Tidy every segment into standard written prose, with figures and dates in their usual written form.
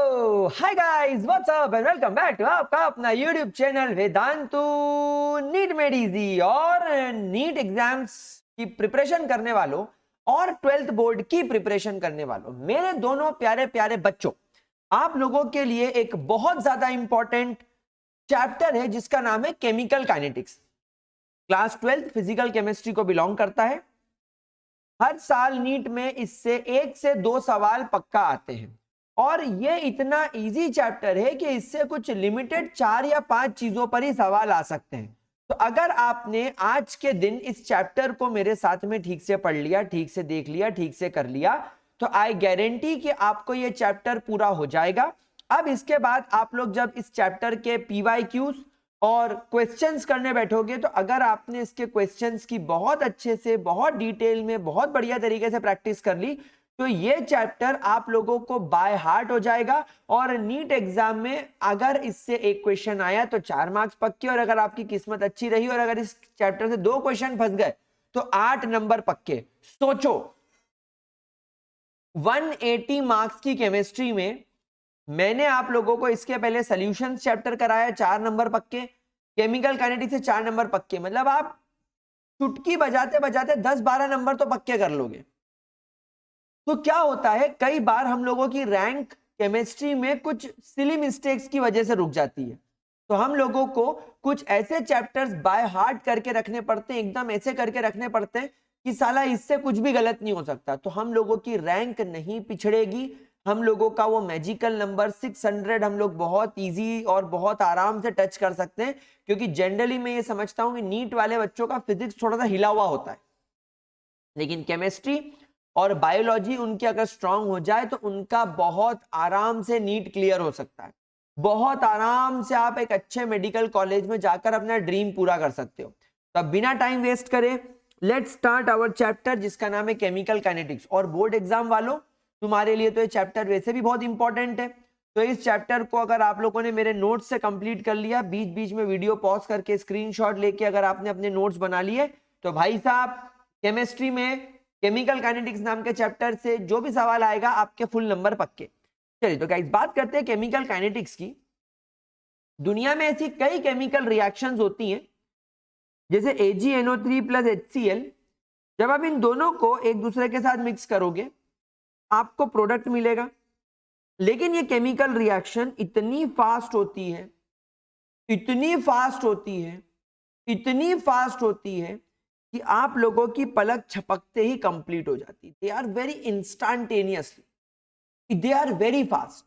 Hi guys, what's up and welcome back to आपका अपना YouTube channel Vedantu NEET made easy. और NEET exams की preparation करने वालों और 12th बोर्ड की प्रिपरेशन करने वालों, मेरे दोनों प्यारे प्यारे बच्चों, आप लोगों के लिए एक बहुत ज्यादा इंपॉर्टेंट चैप्टर है जिसका नाम है chemical kinetics. Class 12th physical chemistry को बिलोंग करता है। हर साल नीट में इससे 1 से 2 सवाल पक्का आते हैं और ये इतना इजी चैप्टर है कि इससे कुछ लिमिटेड 4 या 5 चीजों पर ही सवाल आ सकते हैं। तो अगर आपने आज के दिन इस चैप्टर को मेरे साथ में ठीक से पढ़ लिया, ठीक से देख लिया, ठीक से कर लिया, तो आई गारंटी कि आपको ये चैप्टर पूरा हो जाएगा। अब इसके बाद आप लोग जब इस चैप्टर के पीवाईक्यूज और क्वेश्चंस करने बैठोगे, तो अगर आपने इसके क्वेश्चंस की बहुत अच्छे से, बहुत डिटेल में, बहुत बढ़िया तरीके से प्रैक्टिस कर ली, तो ये चैप्टर आप लोगों को बाय हार्ट हो जाएगा। और नीट एग्जाम में अगर इससे एक क्वेश्चन आया तो 4 मार्क्स पक्के, और अगर आपकी किस्मत अच्छी रही और अगर इस चैप्टर से 2 क्वेश्चन फंस गए तो 8 नंबर पक्के। सोचो, 180 मार्क्स की केमिस्ट्री में मैंने आप लोगों को इसके पहले सॉल्यूशंस चैप्टर कराया, 4 नंबर पक्के, केमिकल काइनेटिक्स से 4 नंबर पक्के, मतलब आप चुटकी बजाते बजाते 10-12 नंबर तो पक्के कर लोगे। तो क्या होता है, कई बार हम लोगों की रैंक केमिस्ट्री में कुछ सिली मिस्टेक्स की वजह से रुक जाती है। तो हम लोगों को कुछ ऐसे चैप्टर्स बाय हार्ट करके रखने पड़ते हैं, एकदम ऐसे करके रखने पड़ते हैं कि साला इससे कुछ भी गलत नहीं हो सकता। तो हम लोगों की रैंक नहीं पिछड़ेगी, हम लोगों का वो मैजिकल नंबर 600 हम लोग बहुत इजी और बहुत आराम से टच कर सकते हैं। क्योंकि जनरली मैं ये समझता हूं कि नीट वाले बच्चों का फिजिक्स थोड़ा सा हिला हुआ होता है, लेकिन केमिस्ट्री और बायोलॉजी उनकी अगर स्ट्रांग हो जाए तो उनका बहुत आराम से नीट क्लियर हो सकता है। बहुत आराम से आप एक अच्छे मेडिकल कॉलेज में जाकर अपना ड्रीम पूरा कर सकते हो। तो अब बिना टाइम वेस्ट करे, लेट्स स्टार्ट आवर चैप्टर जिसका नाम है केमिकल काइनेटिक्स। और बोर्ड एग्जाम वालों, तुम्हारे लिए तो ये चैप्टर वैसे भी बहुत इंपॉर्टेंट है। तो इस चैप्टर को अगर आप लोगों ने मेरे नोट्स से कंप्लीट कर लिया, बीच बीच में वीडियो पॉज करके स्क्रीनशॉट लेके अगर आपने अपने नोट्स बना लिए, तो भाई साहब केमिस्ट्री में केमिकल काइनेटिक्स नाम के चैप्टर से जो भी सवाल आएगा आपके फुल नंबर पक्के। चलिए तो गाइस बात करते हैं केमिकल काइनेटिक्स की। दुनिया में ऐसी कई केमिकल रिएक्शंस होती हैं, जैसे AgNO3 प्लस HCl। जब आप इन दोनों को एक दूसरे के साथ मिक्स करोगे आपको प्रोडक्ट मिलेगा। लेकिन ये केमिकल रिएक्शन इतनी फास्ट होती है, इतनी फास्ट होती है, इतनी फास्ट होती है कि आप लोगों की पलक झपकते ही कंप्लीट हो जाती है। They are very instantaneously, they are very fast.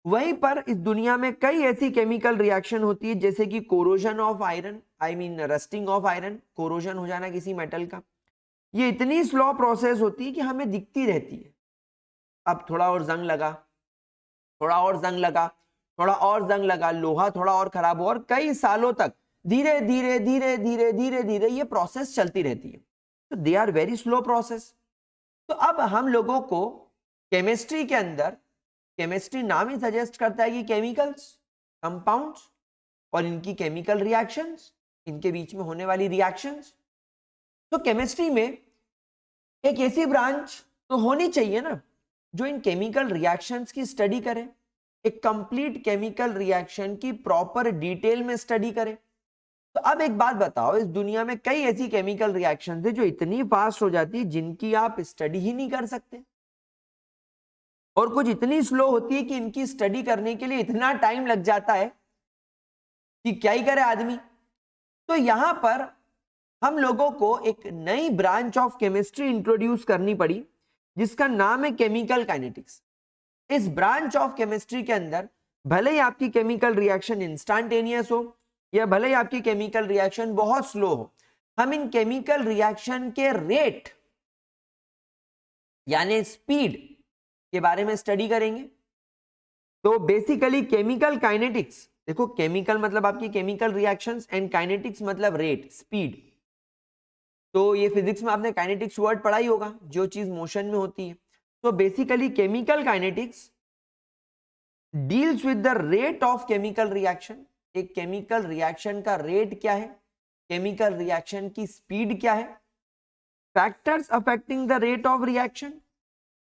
वहीं पर इस दुनिया में कई ऐसी केमिकल रिएक्शन होती है, जैसे कि corrosion of iron, I mean rusting of iron, corrosion हो जाना किसी मेटल का। ये इतनी स्लो प्रोसेस होती है कि हमें दिखती रहती है। अब थोड़ा और जंग लगा, थोड़ा और जंग लगा, थोड़ा और जंग लगा, लोहा थोड़ा और खराब हुआ, और कई सालों तक धीरे धीरे धीरे धीरे धीरे धीरे ये प्रोसेस चलती रहती है। तो they are very slow process. तो अब हम लोगों को केमिस्ट्री के अंदर, केमिस्ट्री नाम ही सजेस्ट करता है कि केमिकल्स, कंपाउंड्स और इनकी केमिकल रिएक्शंस, इनके बीच में होने वाली रिएक्शंस। तो केमिस्ट्री में एक ऐसी ब्रांच तो होनी चाहिए ना जो इन केमिकल रिएक्शंस की स्टडी करे, एक कंप्लीट केमिकल रिएक्शन की प्रॉपर डिटेल में स्टडी करे। तो अब एक बात बताओ, इस दुनिया में कई ऐसी केमिकल रिएक्शंस है जो इतनी फास्ट हो जाती है जिनकी आप स्टडी ही नहीं कर सकते, और कुछ इतनी स्लो होती है कि इनकी स्टडी करने के लिए इतना टाइम लग जाता है कि क्या ही करे आदमी। तो यहां पर हम लोगों को एक नई ब्रांच ऑफ केमिस्ट्री इंट्रोड्यूस करनी पड़ी जिसका नाम है केमिकल काइनेटिक्स। इस ब्रांच ऑफ केमिस्ट्री के अंदर भले ही आपकी केमिकल रिएक्शन इंस्टेंटेनियस हो या भले ही आपकी केमिकल रिएक्शन बहुत स्लो हो, हम इन केमिकल रिएक्शन के रेट यानी स्पीड के बारे में स्टडी करेंगे। तो बेसिकली केमिकल काइनेटिक्स, देखो केमिकल मतलब आपकी केमिकल रिएक्शंस एंड काइनेटिक्स मतलब रेट, स्पीड। तो ये फिजिक्स में आपने काइनेटिक्स वर्ड पढ़ा ही होगा, जो चीज मोशन में होती है। तो basically chemical kinetics deals with the rate of chemical reaction. एक केमिकल रिएक्शन का रेट क्या है, केमिकल रिएक्शन की स्पीड क्या है, factors affecting the rate of reaction,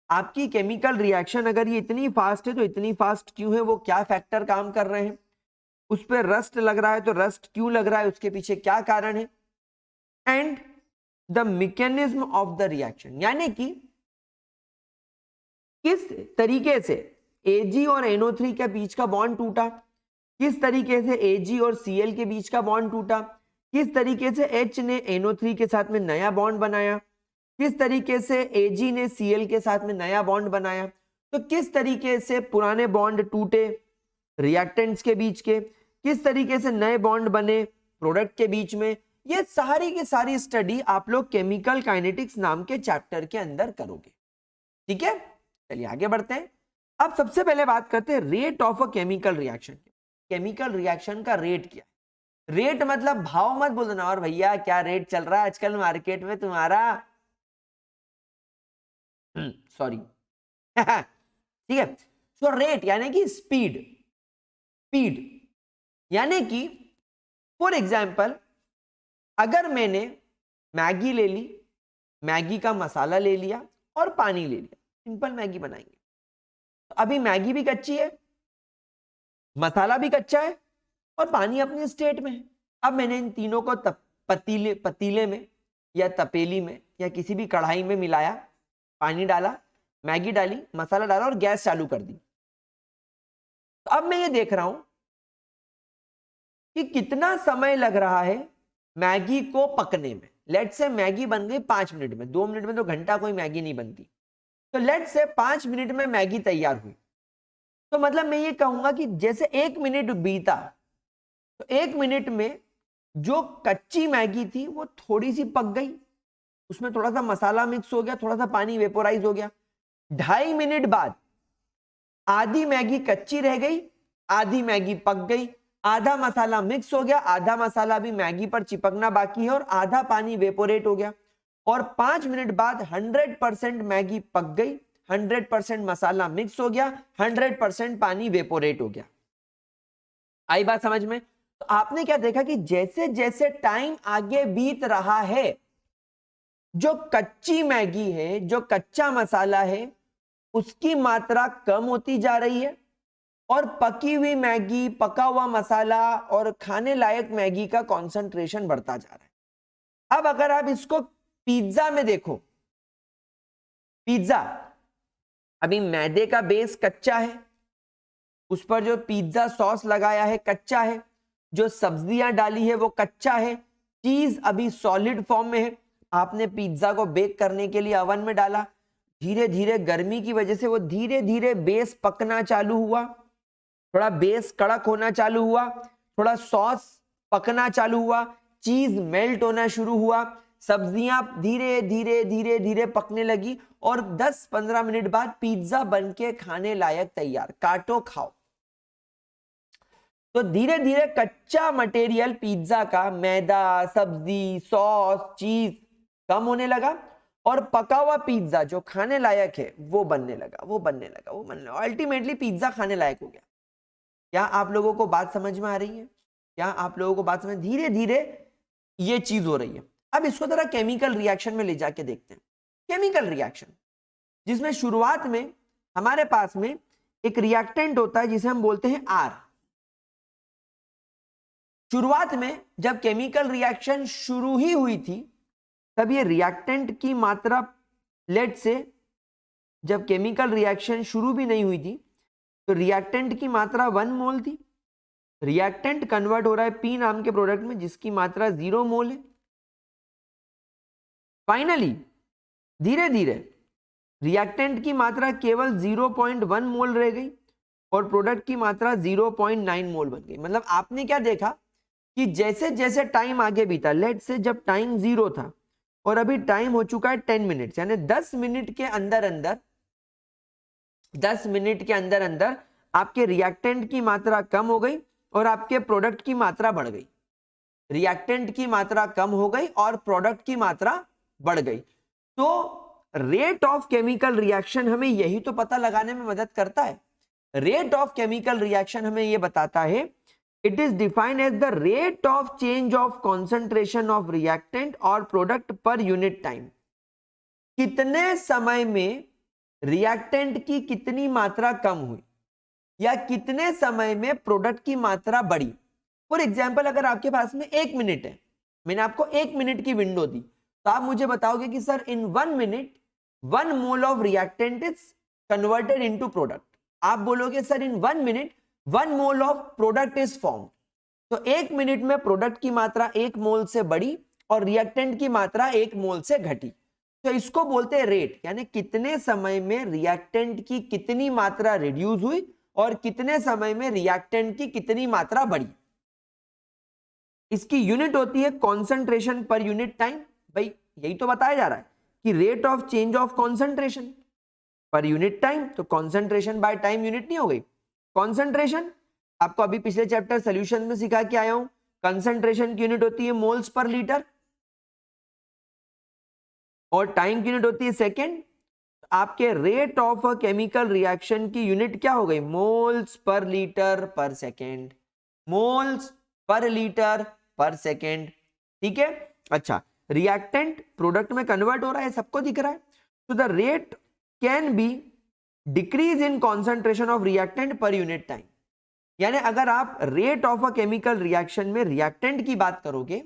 आपकी केमिकल रिएक्शन अगर ये इतनी फास्ट है तो इतनी फास्ट क्यों है, वो क्या फैक्टर काम कर रहे हैं, उस पर रस्ट लग रहा है तो रस्ट क्यों लग रहा है, उसके पीछे क्या कारण है, and the mechanism of the reaction, यानी कि किस तरीके से Ag और NO3 के बीच का बॉन्ड टूटा, किस तरीके से Ag और Cl के बीच का बॉन्ड टूटा, किस तरीके से H ने NO3 के साथ में नया बॉन्ड बनाया, किस तरीके से Ag ने Cl के साथ में नया बॉन्ड बनाया, तो किस तरीके से पुराने बॉन्ड टूटे रिएक्टेंट्स के बीच के, किस तरीके से नए बॉन्ड बने प्रोडक्ट के बीच में, ये सारी की सारी स्टडी आप लोग केमिकल काइनेटिक्स नाम के चैप्टर के अंदर करोगे। ठीक है, चलिए आगे बढ़ते हैं। अब सबसे पहले बात करते हैं rate of a chemical reaction. Chemical reaction का रेट क्या है? रेट मतलब भाव मत बोलना और भैया क्या रेट चल रहा है आजकल मार्केट में तुम्हारा, सॉरी ठीक है। सो रेट यानी कि स्पीड, स्पीड यानी कि फॉर एग्जाम्पल अगर मैंने मैगी ले ली, मैगी का मसाला ले लिया और पानी ले लिया, सिंपल मैगी बनाएंगे। तो अभी मैगी भी कच्ची है, मसाला भी कच्चा है और पानी अपने स्टेट में है। अब मैंने इन तीनों को पतीले में या तपेली में या किसी भी कढ़ाई में मिलाया, पानी डाला, मैगी डाली, मसाला डाला और गैस चालू कर दी। तो अब मैं ये देख रहा हूं कि कितना समय लग रहा है मैगी को पकने में। लेट से मैगी बन गई 5 मिनट में, 2 मिनट में तो घंटा कोई मैगी नहीं बनती। तो लेट से 5 मिनट में मैगी तैयार हुई, तो मतलब मैं ये कहूंगा कि जैसे 1 मिनट बीता तो 1 मिनट में जो कच्ची मैगी थी वो थोड़ी सी पक गई, उसमें थोड़ा सा मसाला मिक्स हो गया, थोड़ा सा पानी वेपोराइज हो गया। 2.5 मिनट बाद आधी मैगी कच्ची रह गई, आधी मैगी पक गई, आधा मसाला मिक्स हो गया, आधा मसाला भी मैगी पर चिपकना बाकी है और आधा पानी वेपोरेट हो गया। और 5 मिनट बाद 100% मैगी पक गई, 100% मसाला मिक्स हो गया, 100% पानी वेपोरेट हो गया। आई बात समझ में? तो आपने क्या देखा कि जैसे जैसे टाइम आगे बीत रहा है, जो कच्ची मैगी है, जो कच्चा मसाला है, उसकी मात्रा कम होती जा रही है और पकी हुई मैगी, पका हुआ मसाला और खाने लायक मैगी का कंसंट्रेशन बढ़ता जा रहा है। अब अगर आप इसको पिज्जा में देखो, पिज्जा अभी मैदे का बेस कच्चा है, उस पर जो पिज्जा सॉस लगाया है कच्चा है, जो सब्जियां डाली है वो कच्चा है, चीज अभी सॉलिड फॉर्म में है। आपने पिज्जा को बेक करने के लिए ओवन में डाला, धीरे धीरे गर्मी की वजह से वो धीरे धीरे बेस पकना चालू हुआ, थोड़ा बेस कड़क होना चालू हुआ, थोड़ा सॉस पकना चालू हुआ, चीज मेल्ट होना शुरू हुआ, सब्जियां धीरे धीरे धीरे धीरे पकने लगी और 10-15 मिनट बाद पिज्जा बनके खाने लायक तैयार, काटो खाओ। तो धीरे धीरे कच्चा मटेरियल पिज्जा का, मैदा, सब्जी, सॉस, चीज कम होने लगा और पका हुआ पिज्जा जो खाने लायक है वो बनने लगा, वो बनने लगा, वो बनने लगा। अल्टीमेटली पिज्जा खाने लायक हो गया। क्या आप लोगों को बात समझ में आ रही है? क्या आप लोगों को बात समझ? धीरे धीरे ये चीज हो रही है। अब इसको जरा केमिकल रिएक्शन में ले जाके देखते हैं। केमिकल रिएक्शन जिसमें शुरुआत में हमारे पास में एक रिएक्टेंट होता है जिसे हम बोलते हैं आर। शुरुआत में जब केमिकल रिएक्शन शुरू ही हुई थी तब ये रिएक्टेंट की मात्रा, लेट से जब केमिकल रिएक्शन शुरू भी नहीं हुई थी तो रिएक्टेंट की मात्रा 1 मोल थी। रिएक्टेंट कन्वर्ट हो रहा है P नाम के प्रोडक्ट में जिसकी मात्रा 0 मोल है। फाइनली धीरे धीरे रिएक्टेंट की मात्रा केवल 0.1 मोल रह गई और प्रोडक्ट की मात्रा 0.9 मोल बन गई। मतलब आपने क्या देखा कि जैसे जैसे टाइम आगे बीता, लेट से जब टाइम 0 था और अभी टाइम हो चुका है 10 मिनट, यानी 10 मिनट के अंदर अंदर 10 मिनट के अंदर अंदर आपके रिएक्टेंट की मात्रा कम हो गई और आपके प्रोडक्ट की मात्रा बढ़ गई। रिएक्टेंट की मात्रा कम हो गई और प्रोडक्ट की मात्रा बढ़ गई। तो रेट ऑफ केमिकल रिएक्शन हमें यही तो पता लगाने में मदद करता है। रेट ऑफ केमिकल रिएक्शन हमें यह बताता है, it is defined as the rate of change of concentration of reactant और प्रोडक्ट पर यूनिट टाइम। कितने समय में रिएक्टेंट की कितनी मात्रा कम हुई या कितने समय में प्रोडक्ट की मात्रा बढ़ी। फॉर एग्जाम्पल अगर आपके पास में 1 मिनट है, मैंने आपको 1 मिनट की विंडो दी, तो आप मुझे बताओगे कि sir in 1 minute 1 mole of reactant is converted into product. आप बोलोगे sir in 1 minute 1 mole of product is form. तो 1 मिनट में प्रोडक्ट की मात्रा 1 मोल से बढ़ी और रिएक्टेंट की मात्रा 1 मोल से घटी। तो इसको बोलते हैं रेट, यानी कितने समय में रिएक्टेंट की कितनी मात्रा रिड्यूस हुई और कितने समय में रिएक्टेंट की कितनी मात्रा बढ़ी। इसकी यूनिट होती है कॉन्सेंट्रेशन पर यूनिट टाइम। भाई यही तो बताया जा रहा है कि rate of change of concentration पर यूनिट टाइम, तो कॉन्सेंट्रेशन बाय टाइम यूनिट नहीं हो गई। कॉन्सेंट्रेशन आपको अभी पिछले चैप्टर सॉल्यूशन में सिखा के आया हूं, कंसंट्रेशन की यूनिट होती है मोल्स पर लीटर और टाइम की यूनिट होती है सेकेंड। आपके rate of a chemical reaction की यूनिट क्या हो गई, मोल्स पर लीटर पर सेकेंड, मोल्स पर लीटर पर सेकेंड। ठीक है, अच्छा रिएक्टेंट प्रोडक्ट में कन्वर्ट हो रहा है, सबको दिख रहा है। तो the rate can be decrease in concentration of reactant पर यूनिट टाइम। यानी अगर आप rate of a chemical reaction में रिएक्टेंट की बात करोगे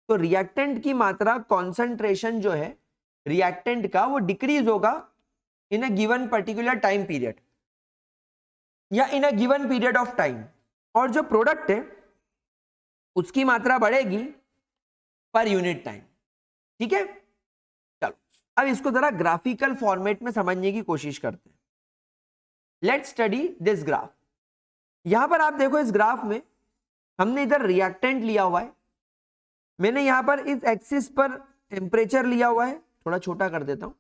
तो रिएक्टेंट की मात्रा कॉन्सेंट्रेशन जो है रिएक्टेंट का वो डिक्रीज होगा in a given particular time period या in a given period of time, और जो प्रोडक्ट है उसकी मात्रा बढ़ेगी पर यूनिट टाइम। ठीक है, चलो अब इसको जरा ग्राफिकल फॉर्मेट में समझने की कोशिश करते हैं। Let's study this graph. यहां पर आप देखो इस ग्राफ में हमने इधर रिएक्टेंट लिया हुआ है, मैंने यहां पर इस एक्सिस पर टेम्परेचर लिया हुआ है, थोड़ा छोटा कर देता हूं,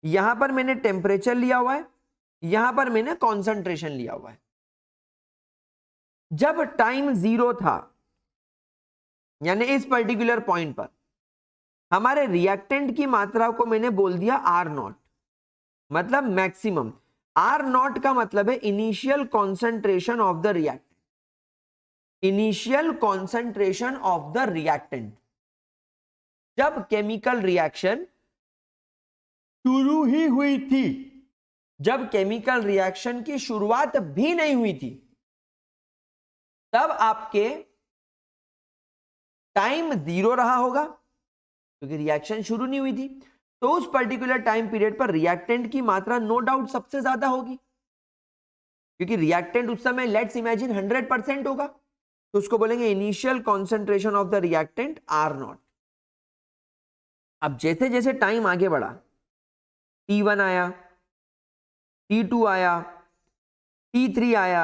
यहां पर मैंने टेम्परेचर लिया हुआ है, यहां पर मैंने कॉन्सेंट्रेशन लिया हुआ है। जब टाइम 0 था यानी इस पर्टिकुलर पॉइंट पर हमारे रिएक्टेंट की मात्रा को मैंने बोल दिया R0, मतलब मैक्सिमम। R0 का मतलब है initial concentration of the reactant, initial concentration of the reactant. जब केमिकल रिएक्शन शुरू ही हुई थी, जब केमिकल रिएक्शन की शुरुआत भी नहीं हुई थी, तब आपके टाइम 0 रहा होगा क्योंकि रिएक्शन शुरू नहीं हुई थी। तो उस पर्टिकुलर टाइम पीरियड पर रिएक्टेंट की मात्रा नो डाउट सबसे ज्यादा होगी क्योंकि रिएक्टेंट उस समय लेट्स इमेजिन 100% होगा, तो उसको बोलेंगे initial concentration of the reactant R0। अब जैसे जैसे टाइम आगे बढ़ा, T1 आया, T2 आया, T3 आया,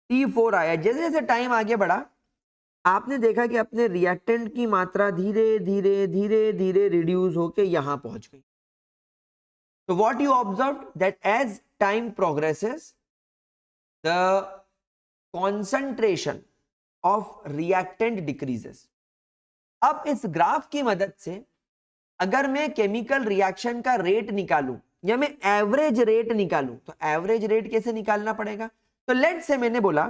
T4 आया, जैसे जैसे टाइम आगे बढ़ा आपने देखा कि अपने रिएक्टेंट की मात्रा धीरे धीरे धीरे धीरे रिड्यूस होके यहां पहुंच गई। तो what you observe that as time progresses the concentration of reactant decreases. अब इस ग्राफ की मदद से अगर मैं केमिकल रिएक्शन का रेट निकालूं या मैं एवरेज रेट निकालूं, तो एवरेज रेट कैसे निकालना पड़ेगा। तो लेट से मैंने बोला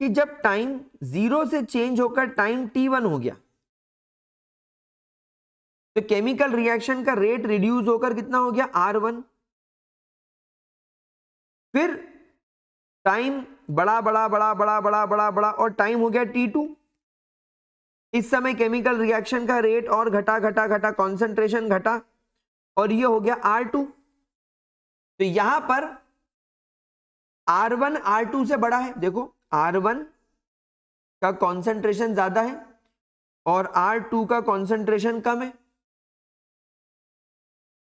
कि जब टाइम 0 से चेंज होकर टाइम T1 हो गया तो केमिकल रिएक्शन का रेट रिड्यूस होकर कितना हो गया R1। फिर टाइम बड़ा बड़ा बड़ा बड़ा बड़ा बड़ा बड़ा और टाइम हो गया T2। इस समय केमिकल रिएक्शन का रेट और घटा घटा घटा, कॉन्सेंट्रेशन घटा और ये हो गया R2। तो यहां पर R1 R2 से बड़ा है, देखो R1 का कॉन्सेंट्रेशन ज्यादा है और R2 का कॉन्सेंट्रेशन कम है।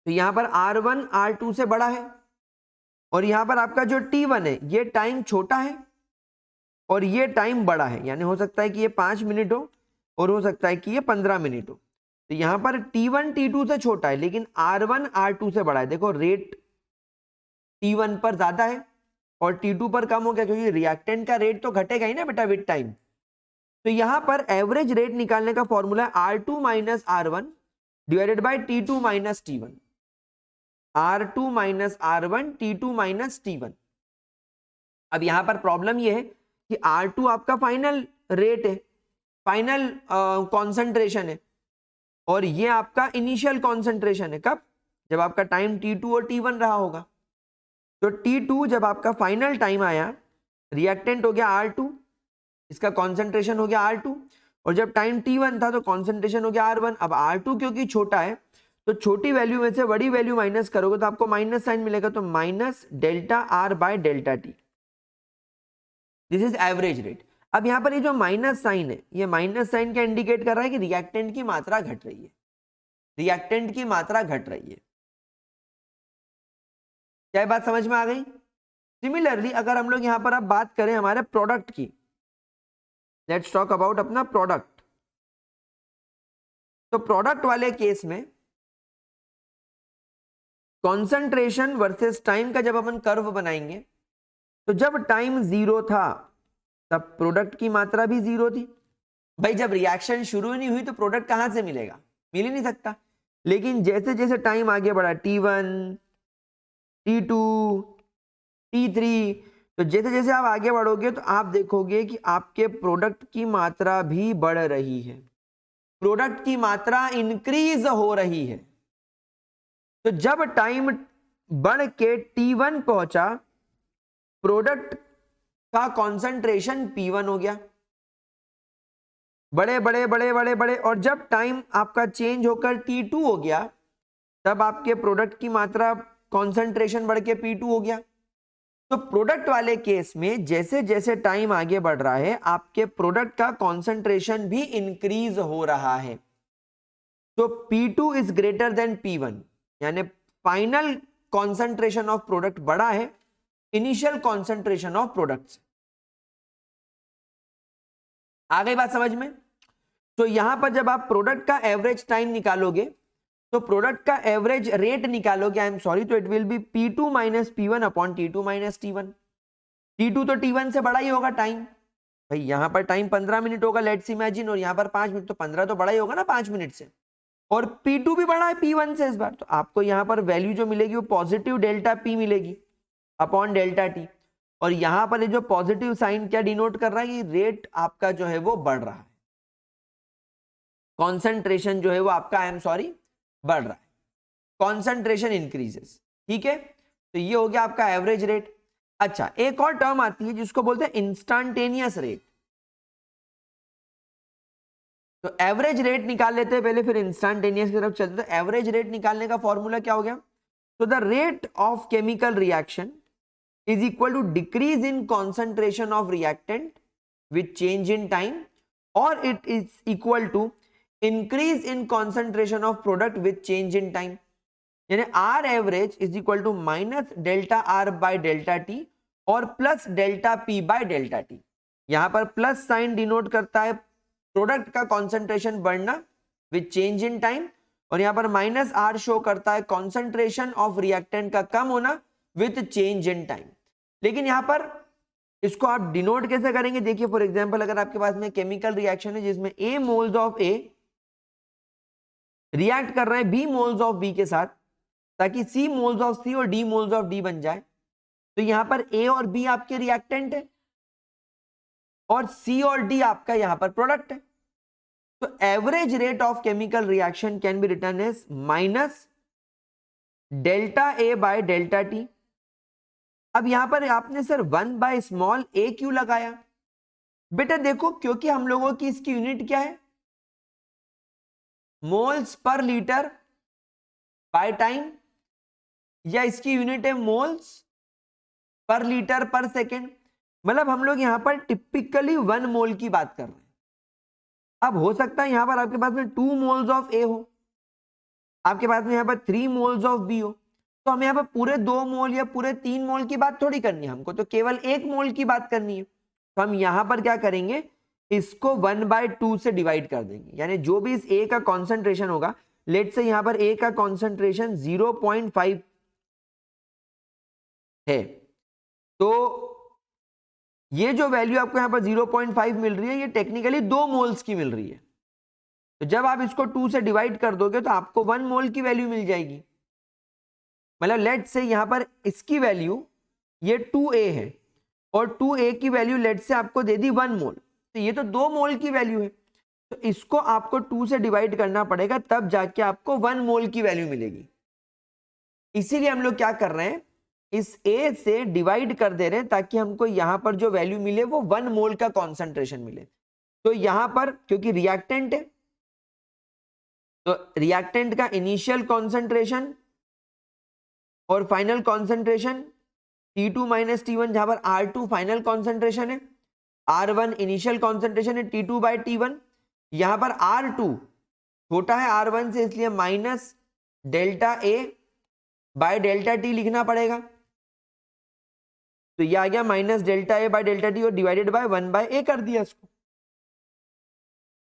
तो यहां पर R1 R2 से बड़ा है और यहां पर आपका जो T1 है ये टाइम छोटा है और ये टाइम बड़ा है, यानी हो सकता है कि ये 5 मिनट हो और हो सकता है कि ये 15 मिनट हो। तो यहां पर T1 T2 से छोटा है लेकिन R1 R2 से बड़ा है। देखो रेट T1 पर ज्यादा है और T2 पर कम हो गया क्योंकि रिएक्टेंट का रेट तो घटेगा ही ना बेटा विद टाइम। तो यहां पर एवरेज रेट निकालने का फॉर्मूला है R2 minus R1 divided by T2 minus T1, R2 minus R1 T2 minus T1। अब यहां पर प्रॉब्लम यह है कि R2 आपका फाइनल रेट है, फाइनल कॉन्सेंट्रेशन है और ये आपका इनिशियल कॉन्सेंट्रेशन है। कब? जब आपका टाइम T2 और T1 रहा होगा। तो T2 जब आपका फाइनल टाइम आया, रिएक्टेंट हो गया R2, इसका कॉन्सेंट्रेशन हो गया R2, और जब टाइम T1 था तो कॉन्सेंट्रेशन हो गया R1। अब R2 क्योंकि छोटा है तो छोटी वैल्यू में से बड़ी वैल्यू माइनस करोगे तो आपको माइनस साइन मिलेगा, तो minus delta R by delta T, this is average rate. अब यहां पर ये जो माइनस साइन है, ये माइनस साइन क्या इंडिकेट कर रहा है कि रिएक्टेंट की मात्रा घट रही है, रिएक्टेंट की मात्रा घट रही है। क्या बात समझ में आ गई? सिमिलरली अगर हम लोग यहां पर अब बात करें हमारे प्रोडक्ट की, लेट्स टॉक अबाउट अपना प्रोडक्ट। तो प्रोडक्ट वाले केस में कॉन्सेंट्रेशन वर्सेस टाइम का जब अपन कर्व बनाएंगे, तो जब टाइम 0 था तब प्रोडक्ट की मात्रा भी 0 थी। भाई जब रिएक्शन शुरू नहीं हुई तो प्रोडक्ट कहां से मिलेगा, मिल ही नहीं सकता। लेकिन जैसे जैसे टाइम आगे बढ़ा, T1, T2, T3, तो जैसे जैसे आप आगे बढ़ोगे तो आप देखोगे कि आपके प्रोडक्ट की मात्रा भी बढ़ रही है, प्रोडक्ट की मात्रा इंक्रीज हो रही है। तो जब टाइम बढ़ के T1 पहुंचा, प्रोडक्ट का कॉन्सेंट्रेशन P1 हो गया, बड़े बड़े बड़े बड़े बड़े, और जब टाइम आपका चेंज होकर T2 हो गया तब आपके प्रोडक्ट की मात्रा कॉन्सेंट्रेशन बढ़ के P2 हो गया। तो प्रोडक्ट वाले केस में जैसे जैसे टाइम आगे बढ़ रहा है आपके प्रोडक्ट का कॉन्सेंट्रेशन भी इंक्रीज हो रहा है। तो P2 is greater than P1, यानी फाइनल कॉन्सेंट्रेशन ऑफ प्रोडक्ट बड़ा है इनिशियल कॉन्सेंट्रेशन ऑफ प्रोडक्ट से। आ गई बात समझ में? तो यहां पर जब आप प्रोडक्ट का एवरेज टाइम निकालोगे तो प्रोडक्ट का एवरेज रेट निकालोगे, आई एम सॉरी, तो it will be P2 minus P1 upon T2 minus T1। T2 तो T1 से बड़ा ही होगा टाइम, भाई यहां पर टाइम 15 मिनट होगा लेट्स इमेजिन, और यहां पर 5 मिनट, तो 15 तो बड़ा ही होगा ना 5 मिनट से, और P2 भी बड़ा है P1 से इस बार, तो आपको यहां पर वैल्यू जो मिलेगी वो पॉजिटिव डेल्टा P मिलेगी अपॉन डेल्टा T। और यहां पर ये जो पॉजिटिव साइन क्या डिनोट कर रहा है कि रेट आपका जो है वो बढ़ रहा है, कॉन्सेंट्रेशन जो है वो आपका, आई एम सॉरी, बढ़ रहा है, कॉन्सेंट्रेशन इंक्रीजेस। ठीक है, तो ये हो गया आपका एवरेज रेट। अच्छा, एक और टर्म आती है जिसको बोलते हैं इंस्टेंटेनियस रेट। तो एवरेज रेट निकाल लेते हैं पहले, फिर इंस्टेंटेनियस की तरफ चलते। तो एवरेज रेट निकालने का फॉर्मूला क्या हो गया? तो the rate of chemical reaction is equal to decrease in concentration of reactant with change in time, or it is equal to increase in concentration of product with change in time। यानी R average is equal to minus delta R by delta T और plus delta P by delta T। यहां पर plus sign denote करता है product का concentration बढ़ना with change in time, और यहां पर माइनस R शो करता है कॉन्सेंट्रेशन ऑफ रिएक्टेंट का कम होना विथ चेंज इन टाइम। लेकिन यहां पर इसको आप डिनोट कैसे करेंगे? देखिए फॉर एग्जांपल अगर आपके पास में केमिकल रिएक्शन है जिसमें A moles of A react कर रहे हैं B मोल्स ऑफ B के साथ ताकि C मोल्स ऑफ C और D मोल्स ऑफ D बन जाए, तो यहां पर A और B आपके रिएक्टेंट है और C और D आपका यहां पर प्रोडक्ट है। तो average rate of chemical reaction can be written as minus delta A by delta T। अब यहां पर आपने सर 1 बाय स्मॉल a क्यों लगाया? बेटा देखो, क्योंकि हम लोगों की इसकी यूनिट क्या है? Moles per litre by time, या इसकी यूनिट है मोल्स पर लीटर पर सेकेंड। मतलब हम लोग यहां पर टिपिकली 1 मोल की बात कर रहे हैं। अब हो सकता है यहां पर आपके पास में 2 मोल्स ऑफ ए हो, आपके पास में यहां पर 3 मोल्स ऑफ बी हो, तो हम यहाँ पर पूरे 2 मोल या पूरे 3 मोल की बात थोड़ी करनी है, हमको तो केवल 1 मोल की बात करनी है। तो हम यहां पर क्या करेंगे, इसको 1/2 से डिवाइड कर देंगे, यानी जो भी इस A का कॉन्सेंट्रेशन होगा, लेट से यहां पर A का कॉन्सेंट्रेशन 0.5 है, तो ये जो वैल्यू आपको यहां पर 0.5 मिल रही है ये टेक्निकली 2 मोल्स की मिल रही है। तो जब आप इसको 2 से डिवाइड कर दोगे तो आपको 1 मोल की वैल्यू मिल जाएगी। मतलब लेट से यहां पर इसकी वैल्यू ये 2A है और 2A की वैल्यू लेट से आपको दे दी 1 मोल, तो ये तो 2 मोल की वैल्यू है, तो इसको आपको 2 से डिवाइड करना पड़ेगा तब जाके आपको 1 मोल की वैल्यू मिलेगी। इसीलिए हम लोग क्या कर रहे हैं, इस A से डिवाइड कर दे रहे हैं ताकि हमको यहां पर जो वैल्यू मिले वो 1 मोल का कॉन्सेंट्रेशन मिले। तो यहां पर क्योंकि रिएक्टेंट है तो रिएक्टेंट का इनिशियल कॉन्सेंट्रेशन और final concentration T2 minus T1, जहां पर R2 फाइनल कॉन्सेंट्रेशन है, R1 इनिशियल कॉन्सेंट्रेशन है T2 बाय T1। यहां पर R2 छोटा है R1 से, इसलिए minus delta A by delta T लिखना पड़ेगा। तो ये आ गया minus delta A by delta T और डिवाइडेड बाय 1 बाय A कर दिया इसको।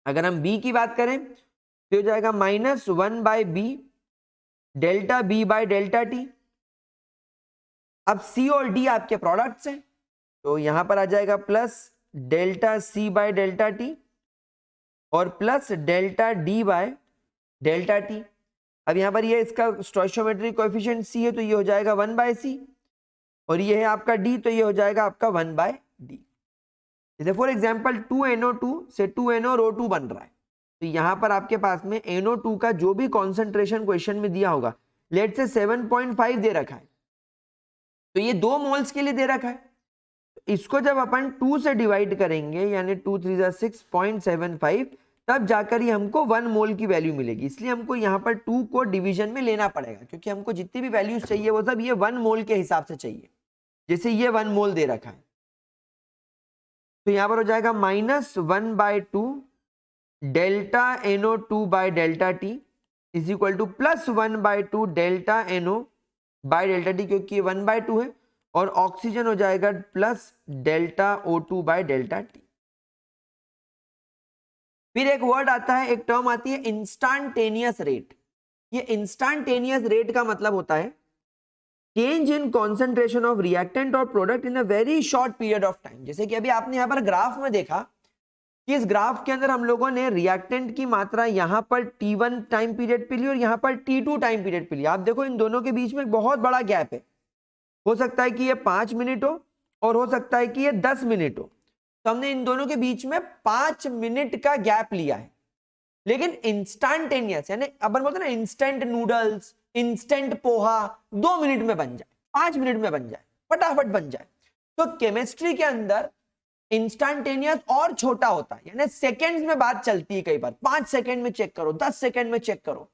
अगर हम B की बात करें तो हो जाएगा minus 1 by B delta B by delta T। अब C और D आपके प्रोडक्ट्स हैं, तो यहां पर आ जाएगा plus delta C by delta T और plus delta D by delta T। अब यहां पर ये इसका स्टोइचियोमेट्रिक कोएफिशिएंट C है, तो ये हो जाएगा 1 बाय C और ये है आपका D, तो ये हो जाएगा आपका 1 बाय D। जैसे फॉर एग्जांपल 2NO2 से 2NO2 बन रहा है, तो यहां पर आपके पास में NO2 का जो भी कॉन्सेंट्रेशन क्वेश्चन में दिया होगा, लेट से 7.5 दे रखा है, तो ये 2 मोल्स के लिए दे रखा है। इसको जब अपन 2 से डिवाइड करेंगे यानी 2 3 6.75, तब जाकर ये हमको 1 मोल की वैल्यू मिलेगी। इसलिए हमको यहाँ पर 2 को डिवीजन में लेना पड़ेगा, क्योंकि हमको जितनी भी वैल्यूज चाहिए वो सब ये 1 मोल के हिसाब से चाहिए। जैसे ये 1 मोल दे रखा है, तो यहाँ पर हो जाएगा minus 1 by 2 delta NO2 by delta T is equal to plus 1 by 2 delta NO by delta T, क्योंकि ये 1 बाय 2 है, और ऑक्सीजन हो जाएगा plus delta O2 bye delta T। फिर एक वर्ड आता है, एक टर्म आती है इंस्टेंटेनियस रेट। ये इंस्टेंटेनियस रेट का मतलब होता है change in concentration of reactant और product in a very short period of time. जैसे कि अभी आपने यहां पर ग्राफ में देखा कि इस ग्राफ के अंदर हम लोगों ने रिएक्टेंट की मात्रा यहां पर T1 टाइम पीरियड पे ली और यहां पर T2 टाइम पीरियड पे ली। आप देखो इन दोनों के बीच में बहुत बड़ा गैप है, हो सकता है कि ये 5 मिनट हो और हो सकता है कि ये 10 मिनट हो। तो हमने इन दोनों के बीच में 5 मिनट का गैप लिया है, लेकिन इंस्टेंटेनियस यानी अपन बोलते हैं ना instant noodles, instant poha 2 minute में बन जाए, 5 मिनट में बन जाए, फटाफट बन जाए। तो केमिस्ट्री के अंदर इंस्टेंटेनियस और छोटा होता है, यानी सेकंड्स में बात चलती है। कई बार 5 सेकंड में चेक करो, 10 सेकंड में चेक करो,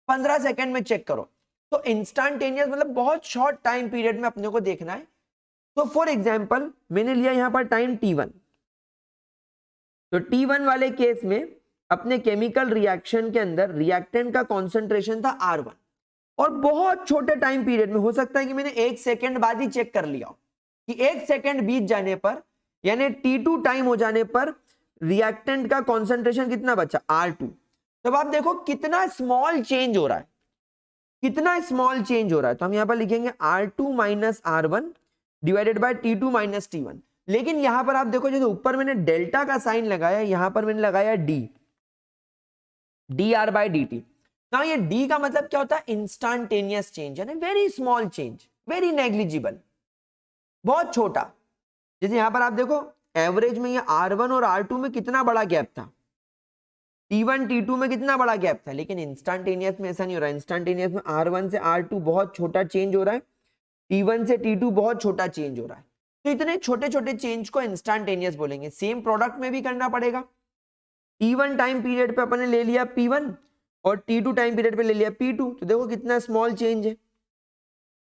15 सेकंड में चेक करो। तो इंस्टेंटेनियस मतलब बहुत शॉर्ट टाइम पीरियड में अपने को देखना है। तो फॉर एग्जांपल मैंने लिया यहां पर टाइम T1, तो T1 वाले केस में अपने केमिकल रिएक्शन के अंदर रिएक्टेंट का कॉन्सेंट्रेशन था R1 और बहुत छोटे टाइम पीरियड में, हो सकता है कि मैंने 1 सेकंड बाद ही चेक कर लिया कि 1 सेकंड बीत जाने पर यानी T2 टाइम हो जाने पर रिएक्टेंट का कॉन्सेंट्रेशन कितना बचा R2। तब आप देखो कितना स्मॉल चेंज हो रहा है, कितना स्मॉल चेंज हो रहा है। तो हम यहां पर लिखेंगे R2 minus R1 divided by T2 minus T1। लेकिन यहां पर आप देखो जैसे ऊपर मैंने डेल्टा का साइन लगाया, यहां पर मैंने लगाया dr बाय dt। ना ये d का मतलब क्या होता है, इंस्टेंटेनियस चेंज यानी very small change, very negligible, बहुत छोटा। जैसे यहां पर आप देखो एवरेज में ये R1 और R2 में कितना बड़ा गैप था, T1 T2 में कितना बड़ा गैप था, लेकिन इंस्टेंटेनियस में ऐसा नहीं हो रहा है। इंस्टेंटेनियस में R1 से R2 बहुत छोटा चेंज हो रहा है, T1 से T2 बहुत छोटा चेंज हो रहा है। तो इतने छोटे छोटे चेंज को इंस्टेंटेनियस बोलेंगे। सेम प्रोडक्ट में भी करना पड़ेगा। T1 टाइम पीरियड पे अपन ने ले लिया P1 और T2 टाइम पीरियड पे ले लिया P2, तो देखो कितना स्मॉल चेंज है,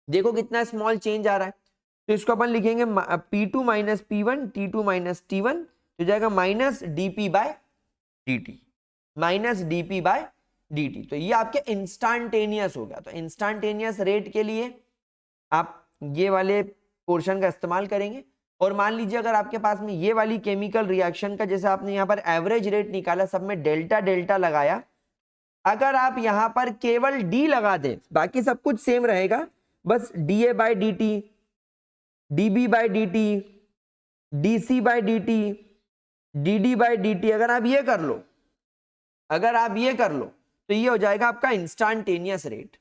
देखो कितना स्मॉल चेंज आ रहा है। तो इसको अपन लिखेंगे P2 minus P1 T2 minus T1, तो जाएगा minus dP by dt, minus dP by dt। तो ये आपके इंस्टेंटेनियस हो गया। तो इंस्टेंटेनियस रेट के लिए आप ये वाले पोर्शन का इस्तेमाल करेंगे। और मान लीजिए अगर आपके पास में ये वाली केमिकल रिएक्शन का जैसे आपने यहाँ पर एवरेज रेट निकाला, सब में डेल्टा डेल्टा लगाया, अगर आप यहाँ पर केवल D लगा दें, बाकी सब कुछ सेम रहेगा, बस dA by dt, dB by dt, dC by dt, dd by dt, अगर आप ये कर लो, अगर आप ये कर लो तो ये हो जाएगा आपका इंस्टेंटेनियस रेट।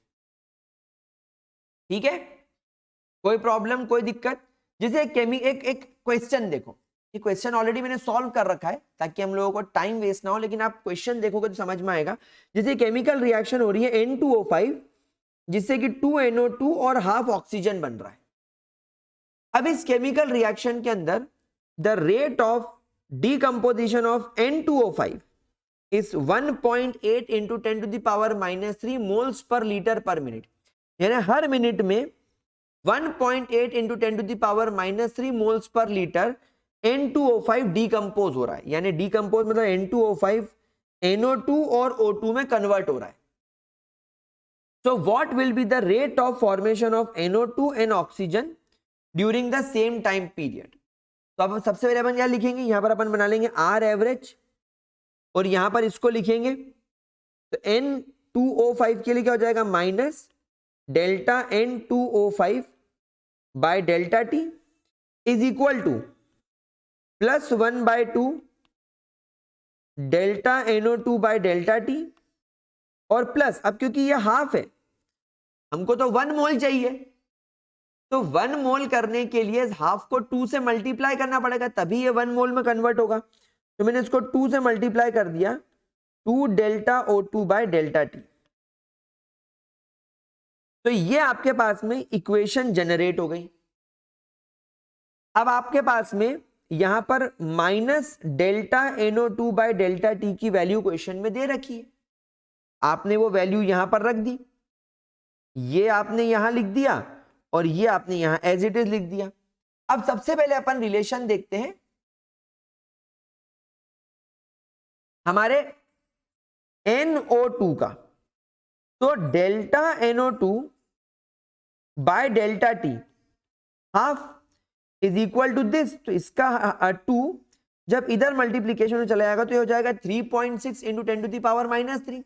ठीक है, कोई प्रॉब्लम, कोई दिक्कत? जैसे एक क्वेश्चन देखो, ये क्वेश्चन ऑलरेडी मैंने सॉल्व कर रखा है ताकि हम लोगों को टाइम वेस्ट ना हो, लेकिन आप क्वेश्चन देखोगे तो समझ में आएगा। जैसे केमिकल रिएक्शन हो रही है N2O5 जिससे कि 2NO2 और हाफ ऑक्सीजन बन रहा है। अब इस केमिकल रिएक्शन के अंदर the rate of decomposition of N2O5 is 1.8 into 10 to the power minus 3 moles per liter per minute, यानी हर मिनट में 1.8 into 10 to the power minus 3 moles per liter N2O5 decompose हो रहा है, यानी डीकंपोज मतलब N2O5 NO2 और O2 में convert हो रहा है. So what will be the rate of formation of NO2 and oxygen during the same time period? तो अब सबसे पहले अपन क्या लिखेंगे, यहां पर अपन बना लेंगे R एवरेज और यहां पर इसको लिखेंगे तो N2O5 के लिए क्या हो जाएगा minus delta N2O5 bye delta T is equal to plus 1/2 delta NO2 by delta T और प्लस, अब क्योंकि ये हाफ है हमको तो 1 मोल चाहिए, तो 1 मोल करने के लिए हाफ को 2 से मल्टीप्लाई करना पड़ेगा तभी ये 1 मोल में कन्वर्ट होगा. तो मैंने इसको 2 से मल्टीप्लाई कर दिया, 2 delta O2 bye delta T. तो ये आपके पास में इक्वेशन जनरेट हो गई. अब आपके पास में यहां पर minus delta NO2 by delta T की वैल्यू क्वेश्चन में दे रखी है, आपने वो वैल्यू यहां पर रख दी, ये आपने यहां लिख दिया और ये आपने यहां एज इट इज लिख दिया. अब सबसे पहले अपन रिलेशन देखते हैं हमारे NO2 का. तो delta NO2 by delta T half is equal to this, तो इसका 2 जब इधर मल्टीप्लीकेशन में चला जाएगा तो ये हो जाएगा 3.6 into 10 to the power minus 3.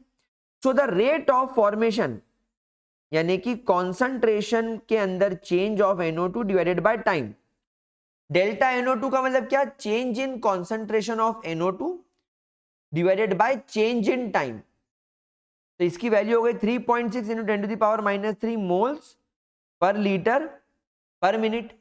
So the rate of formation यानी कि कॉन्सेंट्रेशन के अंदर change of NO2 divided by time. Delta NO2 का मतलब क्या, change in concentration of NO2 divided by change in time. तो इसकी वैल्यू हो गई 3.6 into 10 to the power minus 3 moles पर लीटर पर मिनट.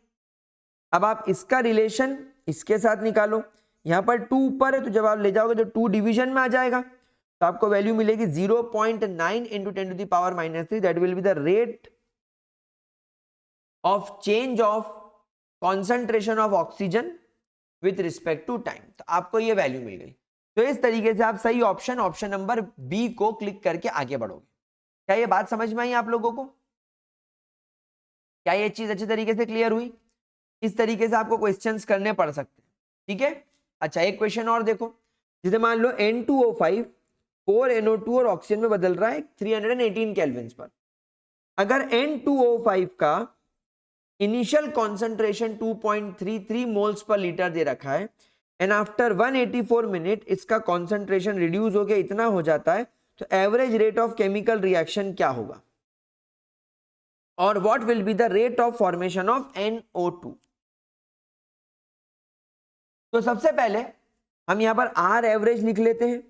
अब आप इसका रिलेशन इसके साथ निकालो, यहां पर 2 ऊपर है तो जब आप ले जाओगे तो 2 डिवीजन में आ जाएगा, तो आपको वैल्यू मिलेगी 0.9 into 10 to the power minus 3. That will be the rate of change of concentration of oxygen with respect to time. तो आपको ये वैल्यू मिल गई. तो इस तरीके से आप सही ऑप्शन नंबर बी को क्लिक करके आगे बढ़ोगे. क्या ये बात समझ में आई आप लोगों को? क्या ये चीज अच्छी तरीके से क्लियर हुई? इस तरीके से आपको क्वेश्चंस करने पड़ सकते हैं. ठीक है. अच्छा, एक क्वेश्चन और देखो, जैसे मान लो N2O5 4NO2 और ऑक्सीजन में बदल रहा है 318 केल्विन पर. अगर N2O5 का इनिशियल कॉन्सेंट्रेशन 2.33 मोल्स पर लीटर दे रखा है एंड आफ्टर 184 मिनट इसका कॉन्सेंट्रेशन रिड्यूस हो गया इतना हो जाता है, तो average rate of chemical reaction क्या होगा और what will be the rate of formation of NO2. तो सबसे पहले हम यहां पर R एवरेज लिख लेते हैं.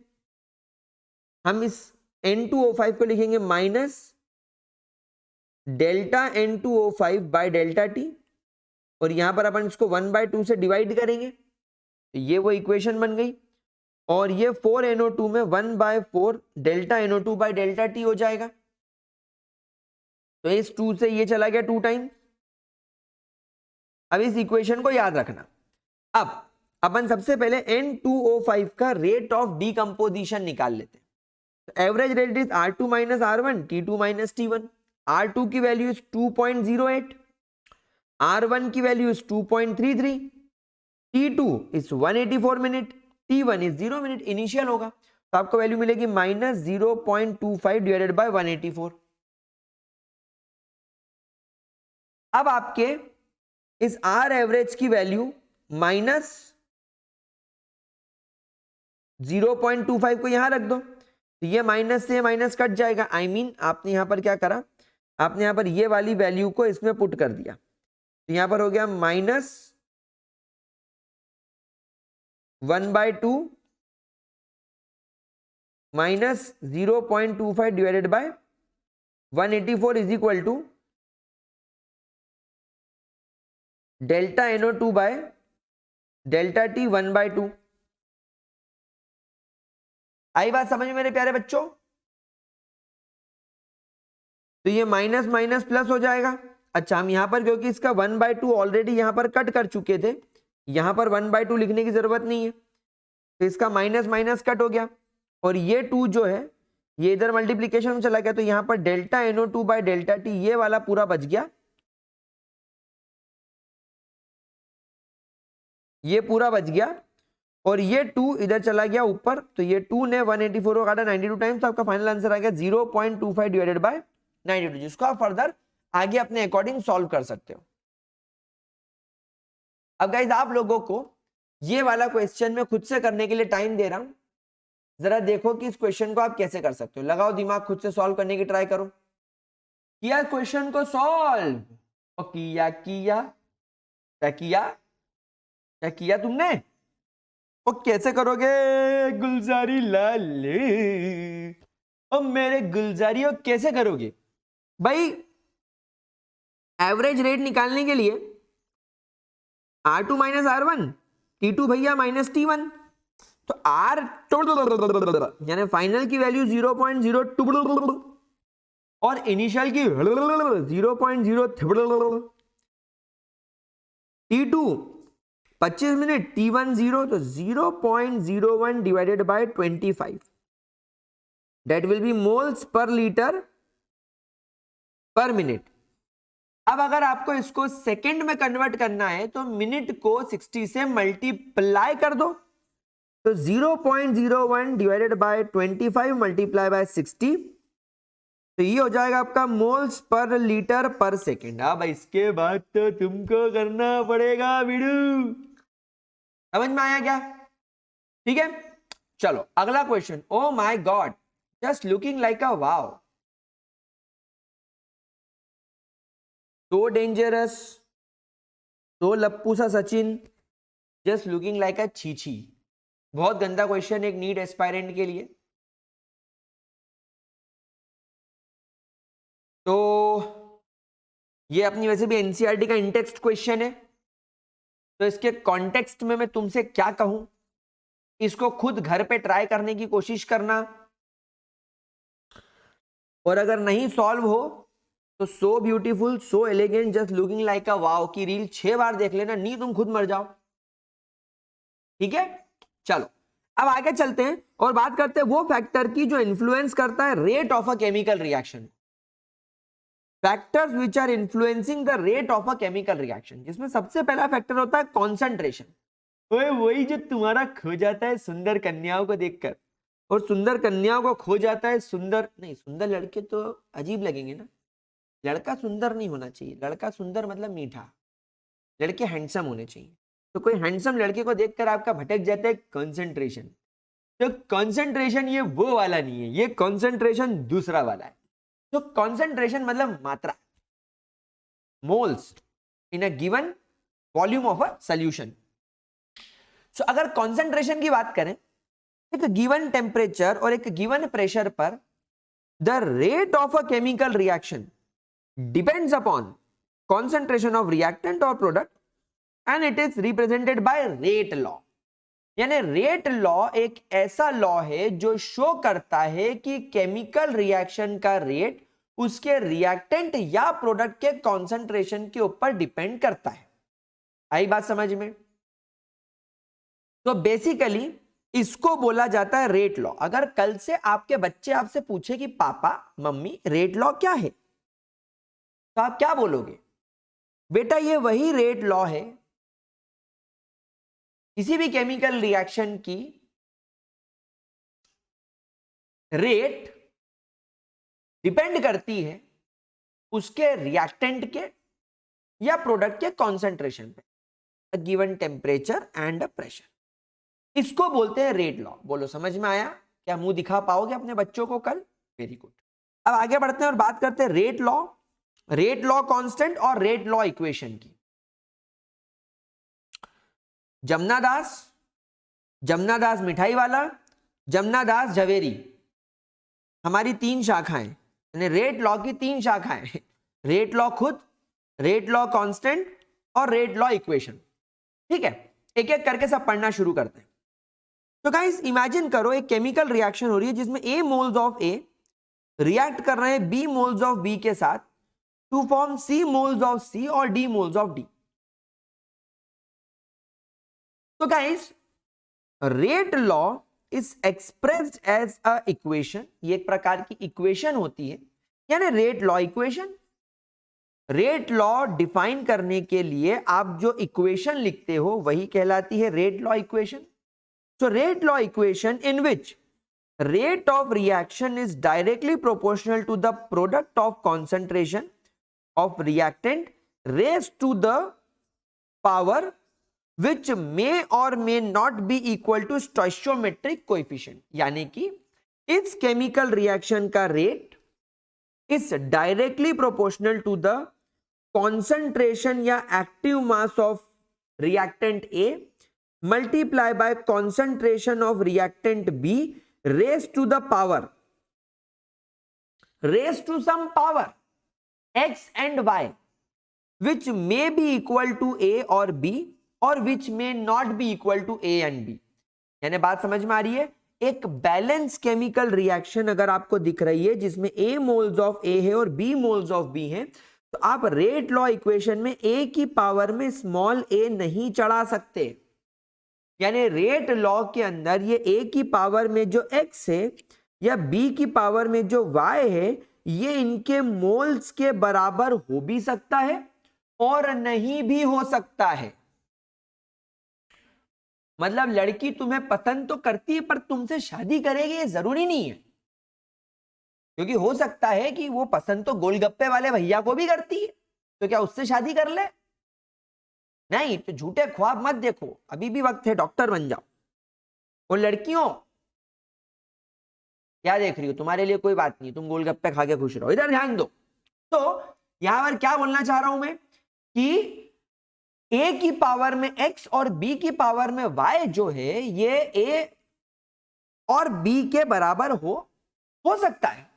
हम इस N2O5 को लिखेंगे minus delta N2O5 bye delta T और यहां पर अपन इसको 1/2 से डिवाइड करेंगे, तो ये वो इक्वेशन बन गई. और ये 4NO2 में 1/4 delta NO2 by delta T हो जाएगा. तो इस 2 से ये चला गया 2 टाइम्स. अब इस इक्वेशन को याद रखना. अब अपन सबसे पहले N2O5 का रेट ऑफ डीकंपोजिशन निकाल लेते हैं. Average rate is R2 minus R1 T2 minus T1. R2 की वैल्यू इज 2.08, R1 की value is 2.33, T2 is 184 minute, T1 is 0 minute initial होगा, तो आपको वैल्यू मिलेगी माइनस 0.25 डिवाइडेड बाय 184. अब आपके इस R एवरेज की वैल्यू माइनस 0.25 को यहां रख दो, तो ये माइनस से माइनस कट जाएगा. आई मीन आपने यहां पर क्या करा, आपने यहां पर ये वाली वैल्यू को इसमें पुट कर दिया, तो यहां पर हो गया minus 1/2 minus 0.25 divided by 184 is equal to delta NO2 by delta T 1/2. आई बात समझ में मेरे प्यारे बच्चों? तो ये माइनस माइनस प्लस हो जाएगा. अच्छा, हम यहाँ पर क्योंकि इसका 1/2 ऑलरेडी यहाँ पर कट कर चुके थे, यहाँ पर 1/2 लिखने की जरूरत नहीं है, तो इसका माइनस माइनस कट हो गया, और ये 2 जो है ये इधर मल्टीप्लीकेशन में चला गया, तो यहाँ पर delta NO2 by delta T ये वाला पूरा बच गया, ये पूरा बच गया, और ये 2 इधर चला गया ऊपर, तो ये 2 ने 184 को काटा 92 टाइम्स, तो आपका फाइनल आंसर आ गया 0.25 डिवाइडेड बाय 92, जिसको आप फर्दर आगे अपने अकॉर्डिंग सॉल्व कर सकते हो। अब गाइस आप लोगों को ये वाला क्वेश्चन मैं खुद से करने के लिए टाइम दे रहा हूं, जरा देखो कि इस क्वेश्चन को आप कैसे कर सकते हो, लगाओ दिमाग, खुद से सॉल्व करने की ट्राई करो। किया क्वेश्चन को सॉल्व, और किया किया क्या किया, क्या किया तुमने, और कैसे करोगे गुलजारी लाल, और मेरे गुलजारी और कैसे करोगे भाई। एवरेज रेट निकालने के लिए R2 माइनस R1, T2 भैया माइनस T1, तो R यानी फाइनल की वैल्यू 0.02 और इनिशियल की 0.0, T2 25 मिनट, T1 0, तो 0.01 divided by 25, that will B moles per litre per minute. अब अगर आपको इसको सेकंड में कन्वर्ट करना है तो मिनट को 60 से मल्टीप्लाई कर दो, तो 0.01 डिवाइडेड बाय 25 मल्टीप्लाई बाय 60, तो ये हो जाएगा आपका मोल्स पर लीटर पर सेकेंड। अब इसके बाद तो तुमको करना पड़ेगा वीडियो, समझ में आया क्या? ठीक है, चलो अगला question. Oh my god, just looking like a wow, so dangerous, so लप्पू सा Sachin, just looking like a छीछी। बहुत गंदा क्वेश्चन एक नीट एस्पायरेंट के लिए। तो ये अपनी वैसे भी एनसीईआरटी का इंटेक्स्ट क्वेश्चन है, तो इसके कॉन्टेक्स्ट में मैं तुमसे क्या कहूं, इसको खुद घर पे ट्राई करने की कोशिश करना, और अगर नहीं सॉल्व हो तो so beautiful, so elegant, just looking like a wow की रील 6 बार देख लेना, नहीं तुम खुद मर जाओ। ठीक है, चलो अब आगे चलते हैं और बात करते हैं वो फैक्टर की जो इन्फ्लुएंस करता है rate of a chemical reaction. Factors which are influencing the rate of a chemical reaction, जिसमें सबसे पहला फैक्टर होता है कॉन्सेंट्रेशन। वही जो तुम्हारा खो जाता है सुंदर कन्याओं को देखकर, और सुंदर कन्याओं को खो जाता है सुंदर, नहीं सुंदर लड़के तो अजीब लगेंगे ना, लड़का सुंदर नहीं होना चाहिए, लड़का सुंदर मतलब मीठा, लड़के हैंडसम होने चाहिए। तो कोई हैंडसम लड़के को देखकर आपका भटक जाता है कंसंट्रेशन, तो कंसंट्रेशन ये वो वाला नहीं है, ये कंसंट्रेशन दूसरा वाला है। तो कंसंट्रेशन मतलब मात्रा, moles in a given volume of a solution. So अगर कंसंट्रेशन की बात करें, एक गिवन टेम्परेचर और एक गिवन प्रेशर पर the rate of a chemical reaction depends upon concentration of reactant or product and it is represented by rate law। यानी rate law एक ऐसा लॉ है जो शो करता है कि केमिकल रिएक्शन का रेट उसके रिएक्टेंट या प्रोडक्ट के कॉन्सेंट्रेशन के ऊपर डिपेंड करता है। आई बात समझ में? तो बेसिकली इसको बोला जाता है रेट लॉ। अगर कल से आपके बच्चे आपसे पूछे कि पापा मम्मी रेट लॉ क्या है, तो आप क्या बोलोगे? बेटा ये वही रेट लॉ है, किसी भी केमिकल रिएक्शन की रेट डिपेंड करती है उसके रिएक्टेंट के या प्रोडक्ट के कॉन्सेंट्रेशन पे, गिवन टेम्परेचर एंड प्रेशर। इसको बोलते हैं रेट लॉ। बोलो समझ में आया? क्या मुंह दिखा पाओगे अपने बच्चों को कल? Very good. अब आगे बढ़ते हैं और बात करते हैं रेट लॉ कांस्टेंट और रेट लॉ इक्वेशन की। जमुना दास मिठाई वाला, जमुना दास झवेरी, हमारी 3 शाखाएं, यानी रेट लॉ की 3 शाखाएं, रेट लॉ खुद, रेट लॉ कांस्टेंट और रेट लॉ इक्वेशन। ठीक है, एक एक करके सब पढ़ना शुरू करते हैं। तो गाइस इमेजिन करो एक केमिकल रिएक्शन हो रही है जिसमें A moles of A react कर रहे हैं B मोल्स ऑफ B के साथ to form C moles of C or D moles of D. So guys, rate law is expressed as a equation. ये एक प्रकार की इक्वेशन होती है, यानी rate law equation. Rate law define करने के लिए आप जो इक्वेशन लिखते हो वही कहलाती है rate law equation. So rate law equation in which rate of reaction is directly proportional to the product of concentration of reactant raised to the power which may or may not be equal to stoichiometric coefficient. यानी कि इस chemical reaction का rate is directly proportional to the concentration या active mass of reactant A multiply by concentration of reactant B raised to the power, raised to some power x and y which may be equal to A or B or which may not be equal to A and B. यानी बात समझ में आ रही है. एक balance chemical reaction अगर आपको दिख रही है जिसमें A मोल्स ऑफ A है और B मोल्स ऑफ B है, तो आप रेट लॉ इक्वेशन में A की पावर में स्मॉल a नहीं चढ़ा सकते. यानी रेट लॉ के अंदर ये A की पावर में जो x है या B की पावर में जो y है, ये इनके मोल्स के बराबर हो भी सकता है और नहीं भी हो सकता है. मतलब लड़की तुम्हें पसंद तो करती है पर तुमसे शादी करेगी ये जरूरी नहीं है, क्योंकि हो सकता है कि वो पसंद तो गोलगप्पे वाले भैया को भी करती है, तो क्या उससे शादी कर ले? नहीं. तो झूठे ख्वाब मत देखो, अभी भी वक्त है, डॉक्टर बन जाओ. और लड़कियों क्या देख रही हो, तुम्हारे लिए कोई बात नहीं, तुम गोलगप्पे खा के खुश रहो, इधर ध्यान दो. तो यहां पर क्या बोलना चाह रहा हूं मैं कि A की पावर में x और B की पावर में y जो है ये A और B के बराबर हो सकता है,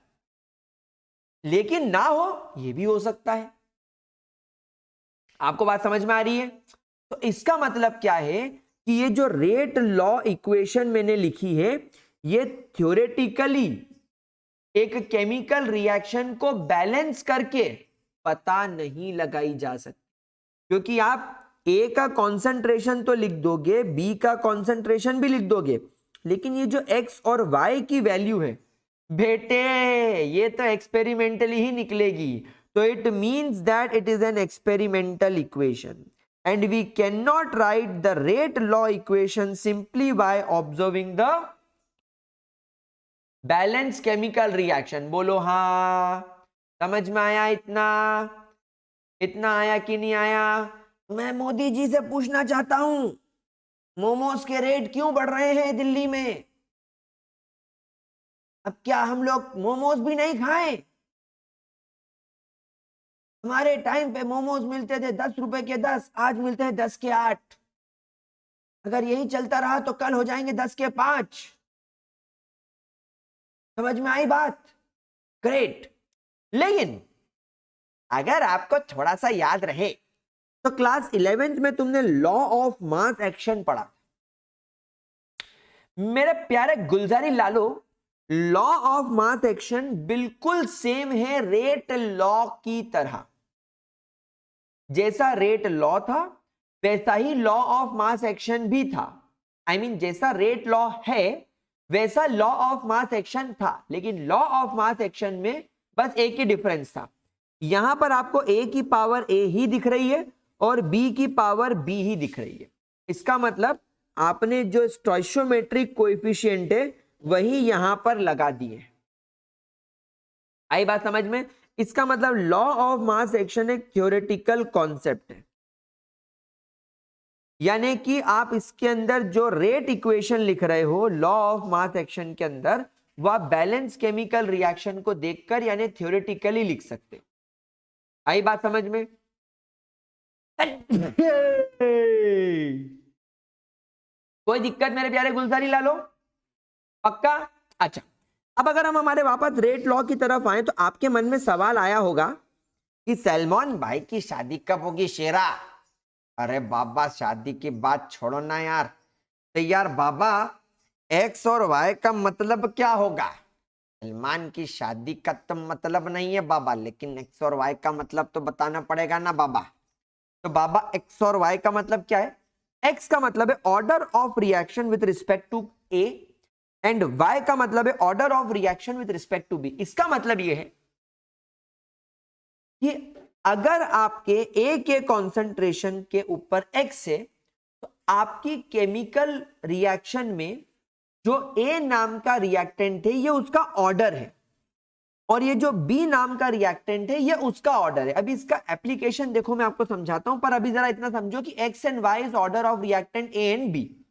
लेकिन ना हो ये भी हो सकता है. आपको बात समझ में आ रही है? तो इसका मतलब क्या है कि ये जो रेट लॉ इक्वेशन मैंने लिखी है ये थ्योरेटिकली एक केमिकल रिएक्शन को बैलेंस करके पता नहीं लगाई जा सकती, क्योंकि आप A का कॉन्सेंट्रेशन तो लिख दोगे, B का कॉन्सेंट्रेशन भी लिख दोगे, लेकिन ये जो X और Y की वैल्यू है बेटे ये तो एक्सपेरिमेंटली ही निकलेगी. तो it means that it is an experimental equation and we can not write the rate law equation simply by observing the balance chemical reaction. बोलो हाँ, समझ में आया? इतना आया कि नहीं आया? मैं मोदी जी से पूछना चाहता हूं मोमोज के रेट क्यों बढ़ रहे हैं दिल्ली में? अब क्या हम लोग मोमोज भी नहीं खाएं? हमारे टाइम पे मोमोज मिलते थे 10 रुपए के 10, आज मिलते हैं 10 के 8. अगर यही चलता रहा तो कल हो जाएंगे 10 के 5. समझ में आई बात? ग्रेट. लेकिन अगर आपको थोड़ा सा याद रहे तो क्लास 11th में तुमने लॉ ऑफ मास एक्शन पढ़ा. मेरे प्यारे गुलजारी लालो, लॉ ऑफ मास एक्शन बिल्कुल सेम है रेट लॉ की तरह. जैसा रेट लॉ था वैसा ही लॉ ऑफ मास एक्शन भी था. I mean, जैसा रेट लॉ है वैसा लॉ ऑफ मास एक्शन था, लेकिन लॉ ऑफ मास एक्शन में बस एक ही डिफरेंस था. यहां पर आपको A की पावर A ही दिख रही है और B की पावर B ही दिख रही है. इसका मतलब आपने जो स्टोइशियोमेट्रिक कोएफिशिएंट है वही यहां पर लगा दिए. आई बात समझ में? इसका मतलब लॉ ऑफ मास एक्शन एक थ्योरेटिकल कॉन्सेप्ट है, यानी कि आप इसके अंदर जो रेट इक्वेशन लिख रहे हो लॉ ऑफ मास एक्शन के अंदर, वह बैलेंस केमिकल रिएक्शन को देखकर यानी थ्योरेटिकली लिख सकते. आई बात समझ में? कोई दिक्कत मेरे प्यारे गुलजारी लालो? पक्का? अच्छा, अब अगर हम हमारे वापस रेट लॉ की तरफ आए तो आपके मन में सवाल आया होगा कि सलमान भाई की शादी कब होगी शेरा? अरे बाबा शादी की बात छोड़ो ना यार. तो यार बाबा एक्स और वाई का मतलब क्या होगा? सलमान की शादी का तो मतलब नहीं है बाबा, लेकिन एक्स और वाई का मतलब तो बताना पड़ेगा ना बाबा। तो बाबा एक्स और वाई का मतलब क्या है? एक्स का मतलब है order of reaction with respect to A and y का मतलब है order of reaction with respect to B. इसका मतलब यह है कि अगर आपके ए के कॉन्सेंट्रेशन के ऊपर एक्स है तो आपकी केमिकल रिएक्शन में जो ए नाम का रिएक्टेंट है ये उसका ऑर्डर है, और ये जो बी नाम का रिएक्टेंट है ये उसका ऑर्डर है। अभी इसका एप्लीकेशन देखो, मैं आपको समझाता हूं, पर अभी जरा इतना समझो कि x and y is order of reactant A and B.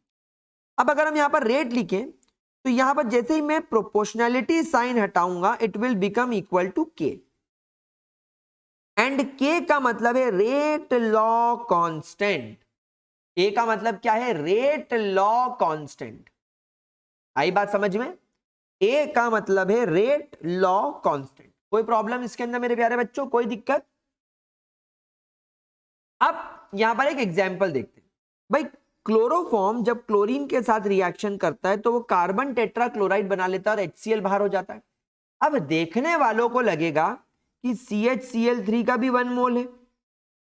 अब अगर हम यहां पर रेट लिखें तो यहां पर जैसे ही मैं प्रोपोर्शनैलिटी साइन हटाऊंगा it will become equal to K, and K का मतलब है रेट लॉ कांस्टेंट। ए का मतलब क्या है? Rate law constant. आई बात समझ में? ए का मतलब है रेट लॉ कांस्टेंट। कोई प्रॉब्लम इसके अंदर मेरे प्यारे बच्चों? कोई दिक्कत? अब यहां पर एक एग्जांपल देखते हैं। भाई क्लोरोफॉर्म जब क्लोरीन के साथ रिएक्शन करता है तो वो कार्बन टेट्रा क्लोराइड बना लेता है और HCl बाहर हो जाता है। अब देखने वालों को लगेगा कि CHCl3 का भी 1 मोल है,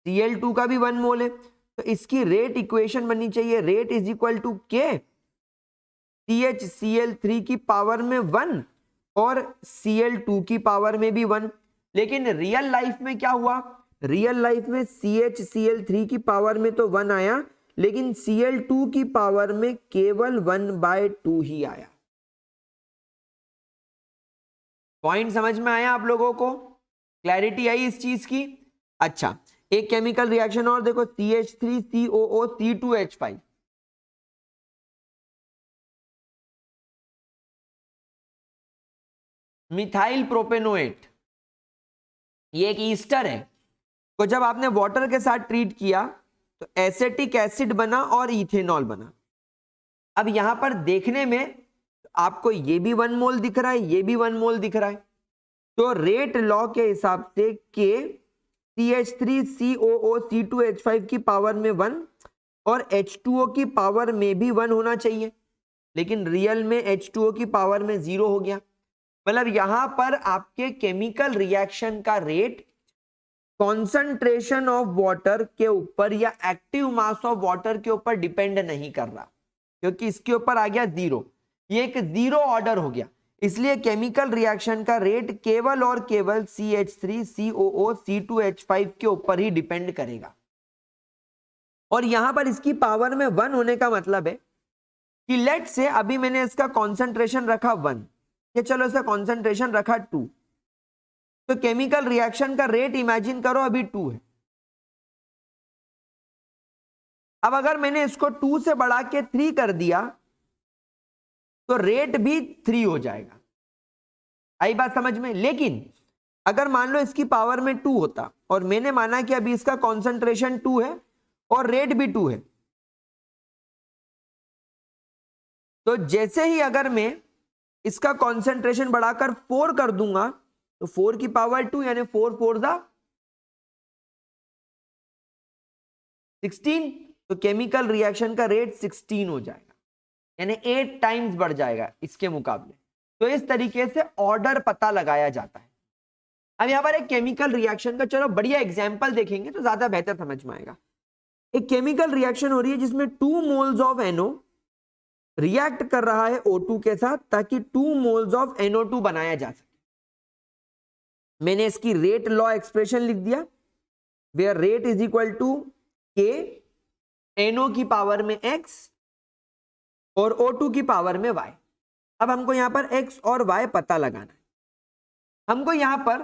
Cl2 का भी 1 मोल है, तो इसकी रेट इक्वेशन बननी चाहिए रेट इज इक्वल टू के CHCl3 की पावर में 1 और Cl2 की पावर में भी 1। लेकिन रियल लाइफ में क्या हुआ? रियल लाइफ में CHCl3 की पावर में तो 1 आया, लेकिन Cl2 की पावर में केवल 1/2 ही आया। पॉइंट समझ में आया आप लोगों को? क्लैरिटी आई इस चीज की? अच्छा, एक केमिकल रिएक्शन और देखो, CH3COO C2H5। मिथाइल प्रोपेनोएट, ये एक ईस्टर है, तो जब आपने वाटर के साथ ट्रीट किया तो एसिटिक एसिड बना और इथेनॉल बना। अब यहां पर देखने में आपको ये भी 1 मोल दिख रहा है, ये भी 1 मोल दिख रहा है, तो रेट लॉ के हिसाब से के CH3COO C2H5 की पावर में 1 और H2O की पावर में भी 1 होना चाहिए, लेकिन रियल में H2O की पावर में 0 हो गया। मतलब यहां पर आपके केमिकल रिएक्शन का रेट कॉन्सेंट्रेशन ऑफ वाटर के ऊपर या एक्टिव मास ऑफ वाटर के ऊपर डिपेंड नहीं कर रहा, क्योंकि इसके ऊपर आ गया 0, ये एक 0 ऑर्डर हो गया। इसलिए केमिकल रिएक्शन का रेट केवल और केवल CH3COO C2H5 के ऊपर ही डिपेंड करेगा। और यहां पर इसकी पावर में 1 होने का मतलब है कि लेट से अभी मैंने इसका कॉन्सेंट्रेशन रखा 1, या चलो इसका कॉन्सेंट्रेशन रखा 2, तो केमिकल रिएक्शन का रेट इमेजिन करो अभी 2 है। अब अगर मैंने इसको 2 से बढ़ा के 3 कर दिया तो रेट भी 3 हो जाएगा। आई बात समझ में? लेकिन अगर मान लो इसकी पावर में 2 होता और मैंने माना कि अभी इसका कॉन्सेंट्रेशन 2 है और रेट भी 2 है, तो जैसे ही अगर मैं इसका कॉन्सेंट्रेशन बढ़ाकर 4 कर दूंगा तो 4 की पावर 2 यानी 4 4 जा 16, तो केमिकल रिएक्शन का रेट 16 हो जाएगा, यानी 8 टाइम्स बढ़ जाएगा इसके मुकाबले। तो इस तरीके से ऑर्डर पता लगाया जाता है। अब यहां पर एक केमिकल रिएक्शन का चलो बढ़िया एग्जांपल देखेंगे तो ज्यादा बेहतर समझ में आएगा। एक केमिकल रिएक्शन हो रही है जिसमें 2 मोल्स ऑफ NO रिएक्ट कर रहा है O2 के साथ ताकि 2 मोल्स ऑफ NO2 बनाया जा सके। मैंने इसकी रेट लॉ एक्सप्रेशन लिख दिया, where rate is equal to k NO की पावर में x और O2 की पावर में y। अब हमको यहां पर x और y पता लगाना है। हमको यहां पर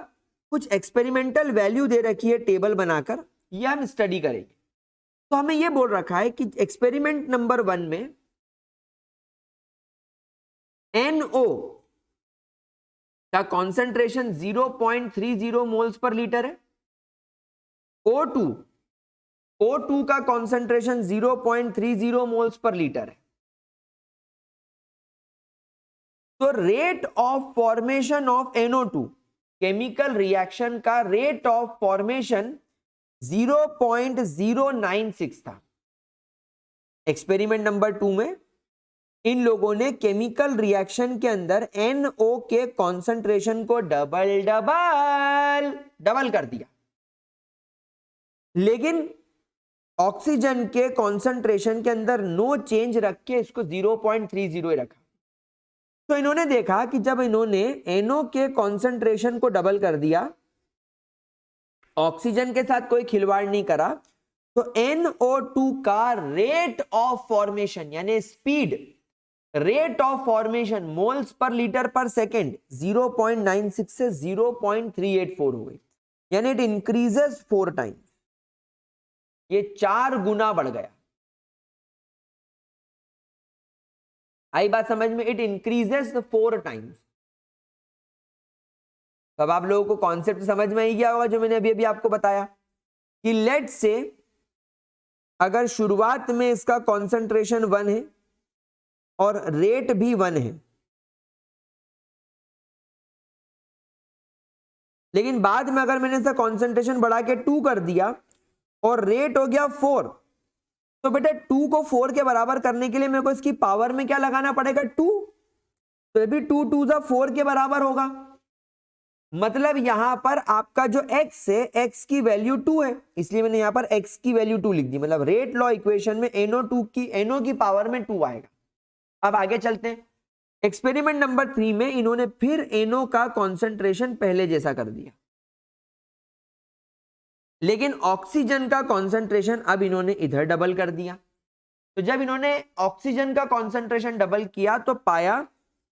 कुछ एक्सपेरिमेंटल वैल्यू दे रखी है टेबल बनाकर, ये हम स्टडी करेंगे। तो हमें यह बोल रखा है कि एक्सपेरिमेंट नंबर 1 में NO का कॉन्सेंट्रेशन 0.30 मोल्स पर लीटर है, O2 का कॉन्सेंट्रेशन 0.30 मोल्स पर लीटर है। तो rate of formation of NO2, chemical reaction का रेट ऑफ फॉर्मेशन 0.096 था एक्सपेरिमेंट नंबर 2 में। इन लोगों ने केमिकल रिएक्शन के अंदर NO के कॉन्सेंट्रेशन को डबल कर दिया, लेकिन ऑक्सीजन के कॉन्सेंट्रेशन के अंदर नो चेंज रख के इसको 0.30 रखा। तो इन्होंने देखा कि जब इन्होंने NO के कॉन्सेंट्रेशन को डबल कर दिया, ऑक्सीजन के साथ कोई खिलवाड़ नहीं करा, तो NO2 का रेट ऑफ फॉर्मेशन यानी speed, rate of formation moles per litre पर सेकेंड 0.96 से 0.384 हो गई, यानी इट इंक्रीजेस 4 टाइम्स, ये 4 गुना बढ़ गया। आई बात समझ में? It increases 4 times. अब आप लोगों को कॉन्सेप्ट समझ में ही गया होगा जो मैंने अभी अभी आपको बताया कि लेट से अगर शुरुआत में इसका कॉन्सेंट्रेशन 1 है और रेट भी 1 है, लेकिन बाद में अगर मैंने इसका कॉन्सेंट्रेशन बढ़ा के 2 कर दिया और रेट हो गया 4, तो बेटा 2 को 4 के बराबर करने के लिए मेरे को इसकी पावर में क्या लगाना पड़ेगा? 2। तो ये भी 2 2 4 के बराबर होगा। मतलब यहां पर आपका जो x है, x की वैल्यू 2 है, इसलिए मैंने यहां पर x की वैल्यू 2 लिख दी। मतलब रेट लॉ इक्वेशन में NO की पावर में 2 आएगा। अब आगे चलते हैं। एक्सपेरिमेंट नंबर 3 में इन्होंने फिर NO का कॉन्सेंट्रेशन पहले जैसा कर दिया, लेकिन ऑक्सीजन का कॉन्सेंट्रेशन अब इन्होंने इधर डबल कर दिया। तो जब इन्होंने ऑक्सीजन का कॉन्सेंट्रेशन डबल किया तो पाया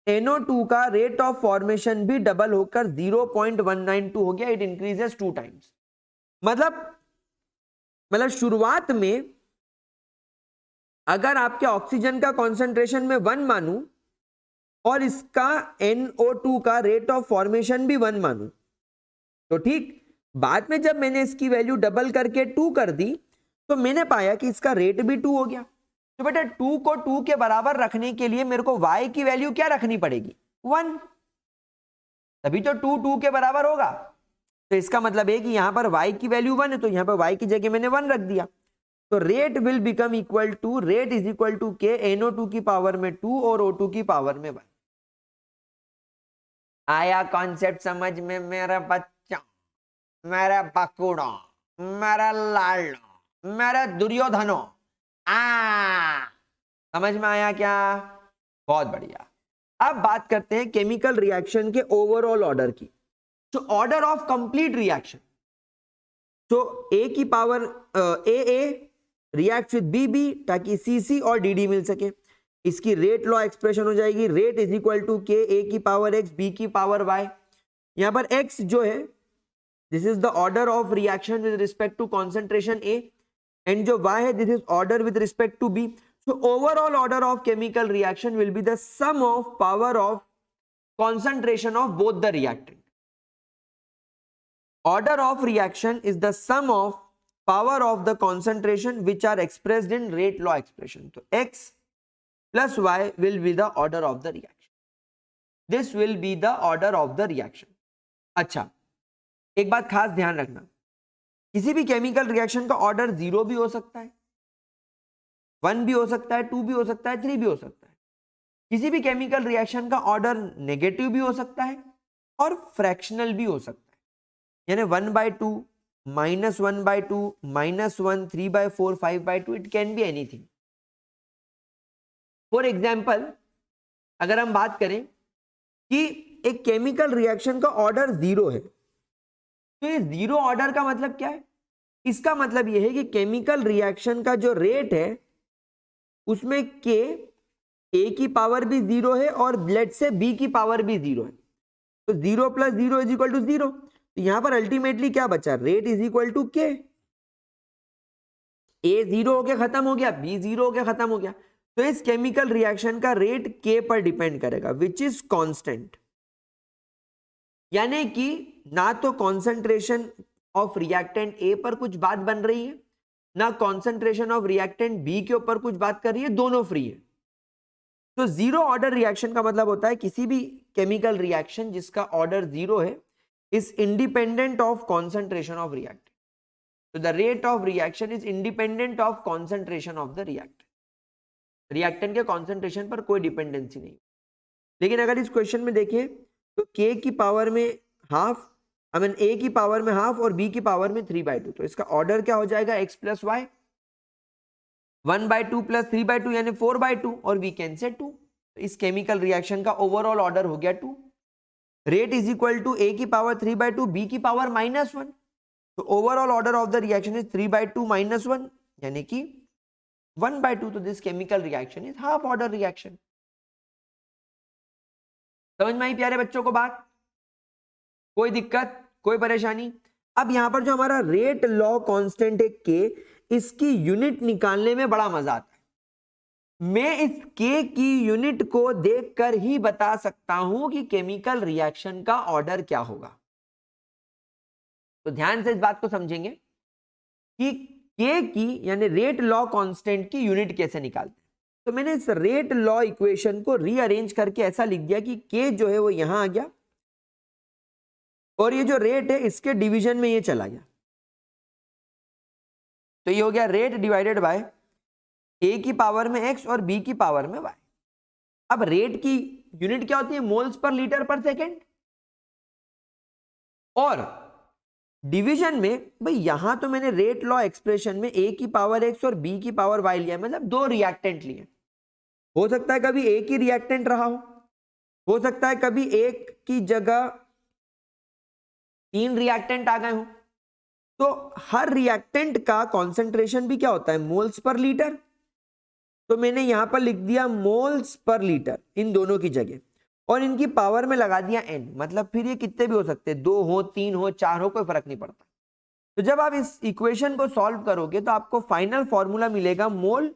NO2 का रेट ऑफ फॉर्मेशन भी डबल होकर 0.192 हो गया। It increases 2 times. मतलब शुरुआत में अगर आपके ऑक्सीजन का कॉन्सेंट्रेशन में 1 मानूं और इसका NO2 का रेट ऑफ फॉर्मेशन भी 1 मानूं, तो ठीक, बाद में जब मैंने इसकी वैल्यू डबल करके 2 कर दी तो मैंने पाया कि इसका रेट भी 2 हो गया। तो बेटा 2 को 2 के बराबर रखने के लिए मेरे को y की वैल्यू क्या रखनी पड़ेगी? 1, तभी तो 2 2 के बराबर होगा। तो इसका मतलब है कि यहां पर y की वैल्यू 1 है, तो यहां पर y की जगह मैंने 1 रख दिया। तो rate will become equal to, rate is equal to k NO2 की पावर में 2 और O2 की पावर में 1। आया कॉन्सेप्ट समझ में मेरा बच्चा, मेरा बकुड़ा, मेरा लाडो, मेरा दुर्योधनो? समझ में आया क्या? बहुत बढ़िया। अब बात करते हैं केमिकल रिएक्शन के ओवरऑल ऑर्डर की। तो ऑर्डर ऑफ कंप्लीट रिएक्शन, तो ए की पावर ए रिएक्ट विद बी ताकि सी और डी मिल सके। इसकी रेट लॉ एक्सप्रेशन हो जाएगी, rate is equal to k A की पावर एक्स बी की पावर वाई। यहां पर एक्स जो है, this is the order of reaction with respect to concentration A, and जो y है, this is order with respect to b. So overall order of chemical reaction will be the sum of power of concentration of both the reactant. Order of reaction is the sum of power of the concentration which are expressed in rate law expression. So x plus y will be the order of the reaction. This will be the order of the reaction. अच्छा, एक बात खास ध्यान रखना, किसी भी chemical reaction का order 0 भी हो सकता है, 1 भी हो सकता है, 2 भी हो सकता है, 3 भी हो सकता है। किसी भी केमिकल रिएक्शन का ऑर्डर नेगेटिव भी हो सकता है और फ्रैक्शनल भी हो सकता है, यानी 1/2, -1/2, -1, 3/4, 5/2, it can be anything. For example, अगर हम बात करें कि एक केमिकल रिएक्शन का ऑर्डर 0 है, तो ये 0 ऑर्डर का मतलब क्या है? इसका मतलब यह है कि केमिकल रिएक्शन का जो रेट है उसमें के ए की पावर भी 0 है और लेट से बी की पावर भी 0 है। तो 0 + 0 इज इक्वल टू 0। तो यहां पर अल्टीमेटली क्या बचा? Rate is equal to k. ए 0 होके खत्म हो गया, बी 0 होके खत्म हो गया। तो इस केमिकल रिएक्शन का रेट के पर डिपेंड करेगा, विच इज कांस्टेंट। यानी कि ना तो कॉन्सेंट्रेशन ऑफ रिएक्टेंट ए पर कुछ बात बन रही है, ना कॉन्सेंट्रेशन ऑफ रिएक्टेंट बी के ऊपर कुछ बात कर रही है, दोनों फ्री है। तो 0 ऑर्डर रिएक्शन का मतलब होता है किसी भी केमिकल रिएक्शन जिसका ऑर्डर 0 है is independent of concentration of reactant. तो the rate of reaction is independent of concentration of the reactant. Reactant के कॉन्सेंट्रेशन पर कोई डिपेंडेंसी नहीं। लेकिन अगर इस क्वेश्चन में देखें तो k की पावर में हाफ, आई मीन a की पावर में हाफ और b की पावर में 3/2, तो इसका ऑर्डर क्या हो जाएगा x प्लस वाई, 1/2 प्लस 3/2 यानी 4/2 और वी कैन से 2। इस केमिकल रिएक्शन का ओवरऑल ऑर्डर हो गया 2। Rate is equal to a की पावर 3/2 b की पावर -1, तो overall order of the reaction is 3/2 -1 यानी कि 1/2। तो this chemical reaction is half order reaction. समझ में आई प्यारे बच्चों को बात? कोई दिक्कत, कोई परेशानी? अब यहां पर जो हमारा रेट लॉ कांस्टेंट है k, इसकी यूनिट निकालने में बड़ा मजा आता है। मैं इस k की यूनिट को देखकर ही बता सकता हूं कि केमिकल रिएक्शन का ऑर्डर क्या होगा। तो ध्यान से इस बात को समझेंगे कि k की यानी रेट लॉ कांस्टेंट की यूनिट कैसे निकालते हैं। तो मैंने इस रेट लॉ इक्वेशन को रीअरेंज करके ऐसा लिख दिया कि k जो है वो यहां आ गया और ये जो रेट है इसके डिवीजन में ये चला गया, तो ये हो गया रेट डिवाइडेड बाय a की पावर में x और b की पावर में y। अब रेट की यूनिट क्या होती है? मोल्स पर लीटर पर सेकेंड। और डिवीजन में भाई यहां तो मैंने रेट लॉ एक्सप्रेशन में a की पावर x और b की पावर y लिया, मतलब दो रिएक्टेंट लिए। हो सकता है कभी एक ही रिएक्टेंट रहा हो सकता है कभी एक की जगह 3 रिएक्टेंट आ गए हो। तो हर रिएक्टेंट का कॉन्सेंट्रेशन भी क्या होता है? Moles per litre. तो मैंने यहां पर लिख दिया मोल्स पर लीटर इन दोनों की जगह, और इनकी पावर में लगा दिया n, मतलब फिर ये कितने भी हो सकते हैं, 2 हो, 3 हो, 4 हो, कोई फर्क नहीं पड़ता। तो जब आप इस इक्वेशन को सॉल्व करोगे तो आपको फाइनल फॉर्मूला मिलेगा मोल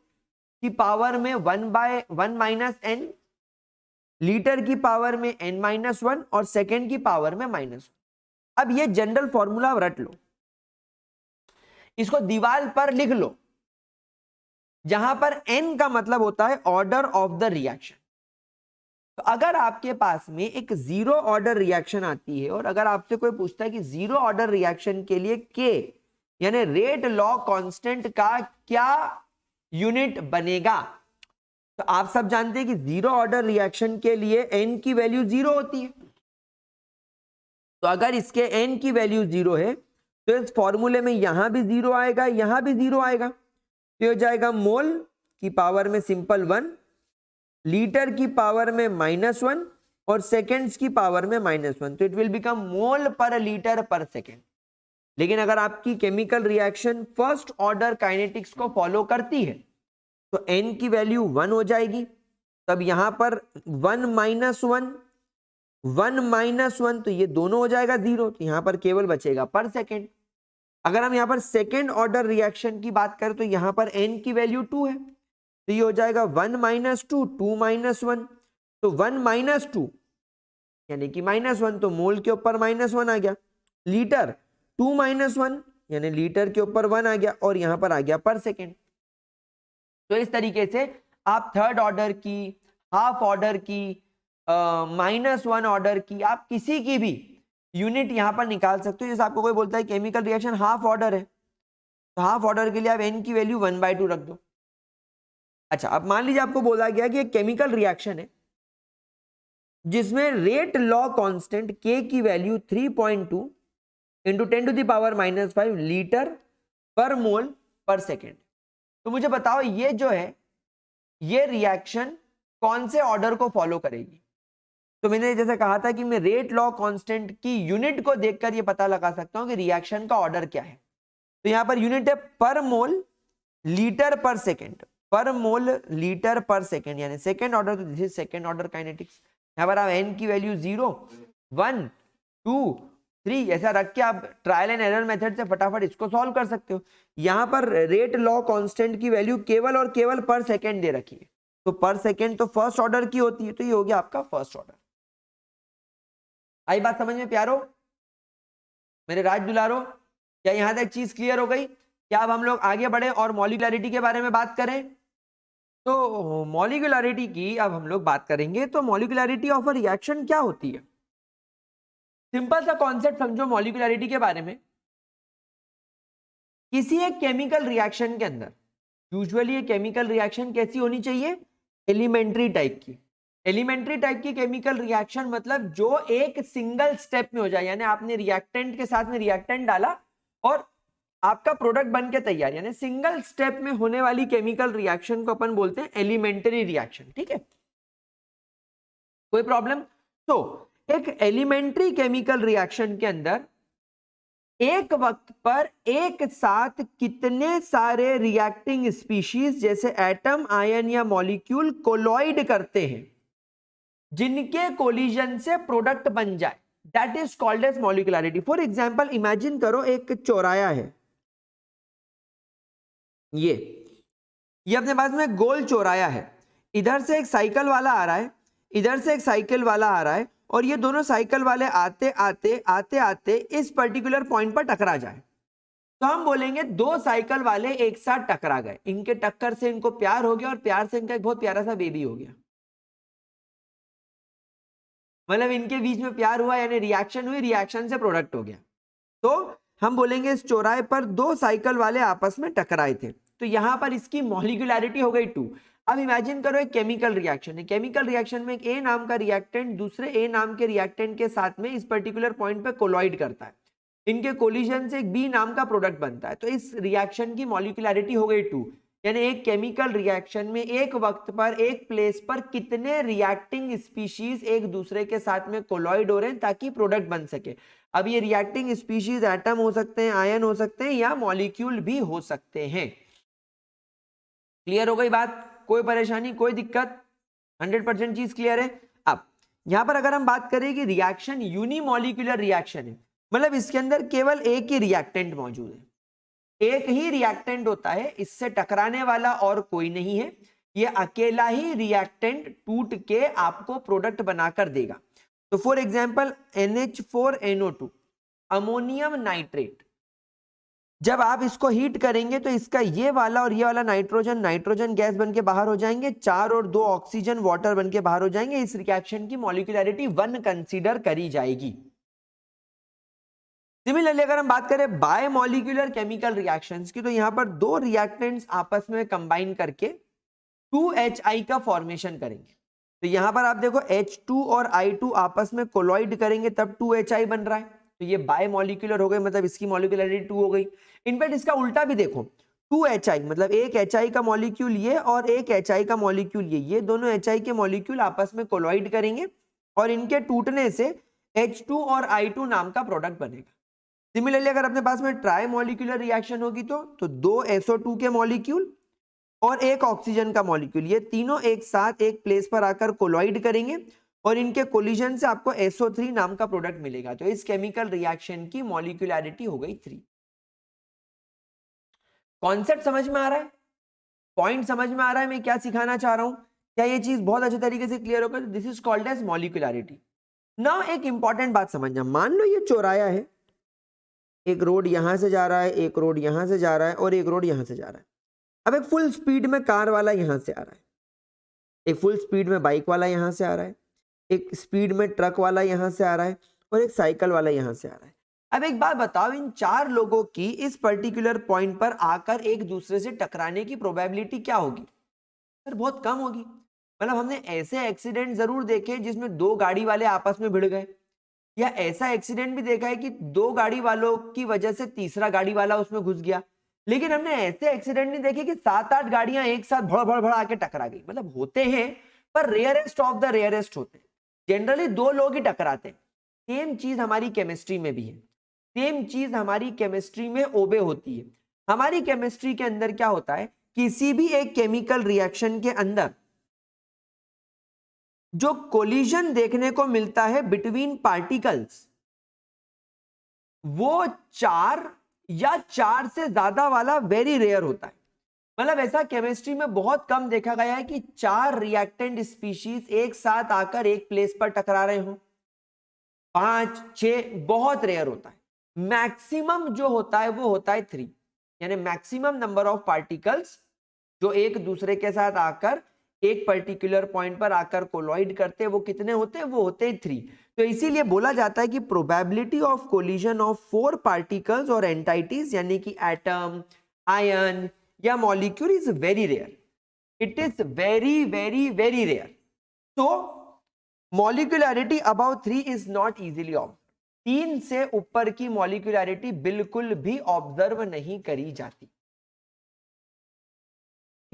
की पावर में 1/1 माइनस n, लीटर की पावर में n-1 और सेकेंड की पावर में -1। अब ये जनरल फॉर्मूला रट लो, इसको दीवार पर लिख लो, जहां पर n का मतलब होता है ऑर्डर ऑफ द रिएक्शन। तो अगर आपके पास में एक जीरो ऑर्डर रिएक्शन आती है और अगर आपसे कोई पूछता है कि जीरो ऑर्डर रिएक्शन के लिए k यानी रेट लॉ कांस्टेंट का क्या यूनिट बनेगा, तो आप सब जानते हैं कि जीरो ऑर्डर रिएक्शन के लिए n की वैल्यू 0 होती है। तो अगर इसके n की वैल्यू 0 है तो इस फॉर्मूले में यहां भी 0 आएगा, यहां भी 0 आएगा, तो हो जाएगा मोल की पावर में सिंपल 1, लीटर की पावर में -1 और सेकेंड्स की पावर में -1, तो इट विल बिकम मोल पर लीटर पर सेकेंड। लेकिन अगर आपकी chemical reaction first order kinetics को फॉलो करती है तो n की वैल्यू 1 हो जाएगी, तब यहां पर 1 - 1 तो ये दोनों हो जाएगा 0, तो यहां पर केवल बचेगा पर सेकेंड। अगर हम यहां पर सेकेंड ऑर्डर रिएक्शन की बात करें तो यहां पर n की वैल्यू 2 है, तो ये हो जाएगा 1 - 2, 2 - 1, तो 1 - 2 यानी कि -1, तो मोल के ऊपर -1 आ गया, लीटर 2 - 1 यानी लीटर के ऊपर 1 आ गया और यहां पर आ गया पर सेकेंड। तो इस तरीके से आप थर्ड ऑर्डर की, हाफ ऑर्डर की, -1 ऑर्डर की, आप किसी की भी यूनिट यहां पर निकाल सकते हो। जैसे आपको कोई बोलता है केमिकल रिएक्शन हाफ ऑर्डर है, तो हाफ ऑर्डर के लिए आप n की वैल्यू 1/2 रख दो। अच्छा, अब मान लीजिए आपको बोला गया कि एक केमिकल रिएक्शन है जिसमें रेट लॉ कांस्टेंट k की वैल्यू 3.2 इंटू 10⁻⁻5 लीटर पर मोल पर सेकेंड। तो मुझे बताओ ये जो है ये रिएक्शन कौन से ऑर्डर को फॉलो करेगी? तो मैंने जैसे कहा था कि मैं रेट लॉ कांस्टेंट की यूनिट को देखकर ये पता लगा सकता हूं कि रिएक्शन का ऑर्डर क्या है। तो यहां पर यूनिट है पर मोल लीटर पर सेकेंड, पर मोल लीटर पर सेकेंड यानी सेकेंड ऑर्डर, तो this is second order kinetics. यहां पर आप n की वैल्यू 0, 1, 2, 3 ऐसा रख के आप ट्रायल एंड एरर मेथड से फटाफट इसको सॉल्व कर सकते हो। यहां पर रेट लॉ कांस्टेंट की वैल्यू केवल और केवल पर सेकेंड दे रखी है, तो पर सेकेंड तो फर्स्ट ऑर्डर की होती है, तो ये हो गया आपका फर्स्ट ऑर्डर। आई बात समझ में प्यारो, मेरे राज दुलारो? क्या यहां तक चीज क्लियर हो गई? क्या अब हम लोग आगे बढ़े और मॉलिक्युलरिटी के बारे में बात करें? तो मॉलिक्युलरिटी की अब हम लोग बात करेंगे। तो मॉलिक्युलरिटी ऑफ अ रिएक्शन क्या होती है? सिंपल सा कॉन्सेप्ट समझो मॉलिक्युलरिटी के बारे में। किसी एक केमिकल रिएक्शन के अंदर यूजुअली ये केमिकल रिएक्शन कैसी होनी चाहिए, एलिमेंट्री टाइप की। एलिमेंट्री टाइप की केमिकल रिएक्शन मतलब जो एक सिंगल स्टेप में हो जाए, यानी आपने रिएक्टेंट के साथ में रिएक्टेंट डाला और आपका प्रोडक्ट बन के तैयार, यानी सिंगल स्टेप में होने वाली केमिकल रिएक्शन को अपन बोलते हैं एलिमेंट्री रिएक्शन। ठीक है, कोई प्रॉब्लम? तो एक एलिमेंट्री केमिकल रिएक्शन के अंदर एक वक्त पर एक साथ कितने सारे रिएक्टिंग स्पीशीज जैसे एटम, आयन या मॉलिक्यूल कोलॉइड करते हैं जिनके कोलिजन से प्रोडक्ट बन जाए, that is called as molecularity. For example imagine करो एक चौराया है, ये अपने पास में गोल चौराया है, इधर से एक साइकिल वाला आ रहा है, इधर से एक साइकिल वाला आ रहा है, और ये दोनों साइकिल वाले आते आते आते आते इस पर्टिकुलर पॉइंट पर टकरा जाए, तो हम बोलेंगे दो साइकिल वाले एक साथ टकरा गए, इनके टक्कर से इनको प्यार हो गया और प्यार से इनका एक बहुत प्यारा सा बेबी हो गया। मतलब इनके बीच में प्यार हुआ, यानी रिएक्शन हुई, रिएक्शन से प्रोडक्ट हो गया। तो हम बोलेंगे इस चौराहे पर दो साइकिल वाले आपस में टकराए थे, तो यहां पर इसकी मॉलिक्यूलरिटी हो गई 2। अब इमेजिन करो एक केमिकल रिएक्शन है, केमिकल रिएक्शन में एक ए नाम का रिएक्टेंट दूसरे ए नाम के रिएक्टेंट के साथ में इस पर्टिकुलर पॉइंट पे कोलॉइड करता है, इनके कोलिजन से एक बी नाम का प्रोडक्ट बनता है, तो इस रिएक्शन की मॉलिक्यूलरिटी हो गई 2। यानी एक केमिकल रिएक्शन में एक वक्त पर एक प्लेस पर कितने रिएक्टिंग स्पीशीज एक दूसरे के साथ में कोलॉइड हो रहे हैं ताकि प्रोडक्ट बन सके। अब ये रिएक्टिंग स्पीशीज एटम हो सकते हैं, आयन हो सकते हैं, या मॉलिक्यूल भी हो सकते हैं। क्लियर हो गई बात? कोई परेशानी, कोई दिक्कत? 100% चीज क्लियर है। अब यहां पर अगर हम बात करें कि रिएक्शन यूनिमॉलिक्यूलर रिएक्शन है, मतलब इसके अंदर केवल एक ही रिएक्टेंट मौजूद है, एक ही रिएक्टेंट होता है, इससे टकराने वाला और कोई नहीं है, ये अकेला ही रिएक्टेंट टूट के आपको प्रोडक्ट बनाकर देगा। तो for example NH4NO2 ammonium nitrate, जब आप इसको हीट करेंगे तो इसका ये वाला और ये वाला नाइट्रोजन गैस बनके बाहर हो जाएंगे, 4 और 2 ऑक्सीजन वाटर बनके बाहर हो जाएंगे। इस रिएक्शन की मॉलिक्यूलरिटी 1 कंसीडर करी जाएगी। सिमिलरली अगर हम बात करें बायोमॉलिक्यूलर केमिकल रिएक्शंस की, तो यहां पर दो रिएक्टेंट्स आपस में कंबाइन करके 2HI का फॉर्मेशन करेंगे। तो यहां पर आप देखो H2 और I2 आपस में कोलॉइड करेंगे तब 2HI बन रहा है, तो ये बायोमॉलिक्यूलर हो गए, मतलब इसकी मॉलिक्यूलरिटी 2 हो गई। इनफैक्ट इसका उल्टा भी देखो, 2HI मतलब एक HI का मॉलिक्यूल ये और एक HI का मॉलिक्यूल ये दोनों HI के मॉलिक्यूल आपस में कोलॉइड करेंगे और इनके टूटने से H2 और I2 नाम का प्रोडक्ट बनेगा। सिमिलरली अगर अपने पास में ट्राई मॉलिक्यूलर रिएक्शन होगी तो 2 SO2 के मॉलिक्यूल और एक ऑक्सीजन का मॉलिक्यूल, ये तीनों एक साथ एक प्लेस पर आकर कोलॉइड करेंगे और इनके कोलिजन से आपको SO3 नाम का प्रोडक्ट मिलेगा। तो इस केमिकल रिएक्शन की मॉलिक्यूलरिटी हो गई 3। कॉन्सेप्ट समझ में आ रहा है? पॉइंट समझ में आ रहा है मैं क्या सिखाना चाह रहा हूं? क्या ये चीज बहुत अच्छे तरीके से क्लियर होगा? This is called as molecularity. Now एक इंपॉर्टेंट बात समझना, मान लो ये चौराया है, एक रोड यहां से जा रहा है, एक रोड यहां से जा रहा है और एक रोड यहां से जा रहा है। अब एक फुल स्पीड में कार वाला यहां से आ रहा है, एक फुल स्पीड में बाइक वाला यहां से आ रहा है, एक स्पीड में ट्रक वाला यहां से आ रहा है और एक साइकिल वाला यहां से आ रहा है। अब एक बात बताओ, इन 4 लोगों की इस पर्टिकुलर पॉइंट पर आकर एक दूसरे से टकराने की प्रोबेबिलिटी क्या होगी? सर बहुत कम होगी। मतलब हमने ऐसे एक्सीडेंट जरूर देखे जिसमें 2 गाड़ी वाले आपस में भिड़ गए, या ऐसा एक्सीडेंट भी देखा है कि 2 गाड़ी वालों की वजह से तीसरा गाड़ी वाला उसमें घुस गया, लेकिन हमने ऐसे एक्सीडेंट नहीं देखे कि 7-8 गाड़ियां एक साथ भड़ भड़ भड़ आके टकरा गई। मतलब होते हैं पर रेयरेस्ट ऑफ द रेयरेस्ट होते हैं, जनरली 2 लोग ही टकराते हैं। सेम चीज हमारी केमिस्ट्री में भी है, सेम चीज हमारी केमिस्ट्री में ओबे होती है। हमारी केमिस्ट्री के अंदर क्या होता है, किसी भी एक केमिकल रिएक्शन के अंदर जो कोलिजन देखने को मिलता है बिटवीन पार्टिकल्स, वो 4 या 4 से ज्यादा वाला वेरी रेयर होता है। मतलब ऐसा केमिस्ट्री में बहुत कम देखा गया है कि 4 रिएक्टेंट स्पीशीज एक साथ आकर एक प्लेस पर टकरा रहे हो। 5-6 बहुत रेयर होता है। मैक्सिमम जो होता है वो होता है 3, यानी मैक्सिमम नंबर ऑफ पार्टिकल्स जो एक दूसरे के साथ आकर एक पर्टिकुलर पॉइंट पर आकर कोलॉइड करते हैं, वो कितने होते हैं? वो होते हैं 3। तो इसीलिए बोला जाता है कि probability of collision of 4 particles और एंटाइटीज, यानी कि एटम, आयन या molecule is very rare, it is very very very rare. तो molecularity about 3 is not easily observe. 3 से ऊपर की मॉलिक्यूलरिटी बिल्कुल भी ऑब्जर्व नहीं करी जाती.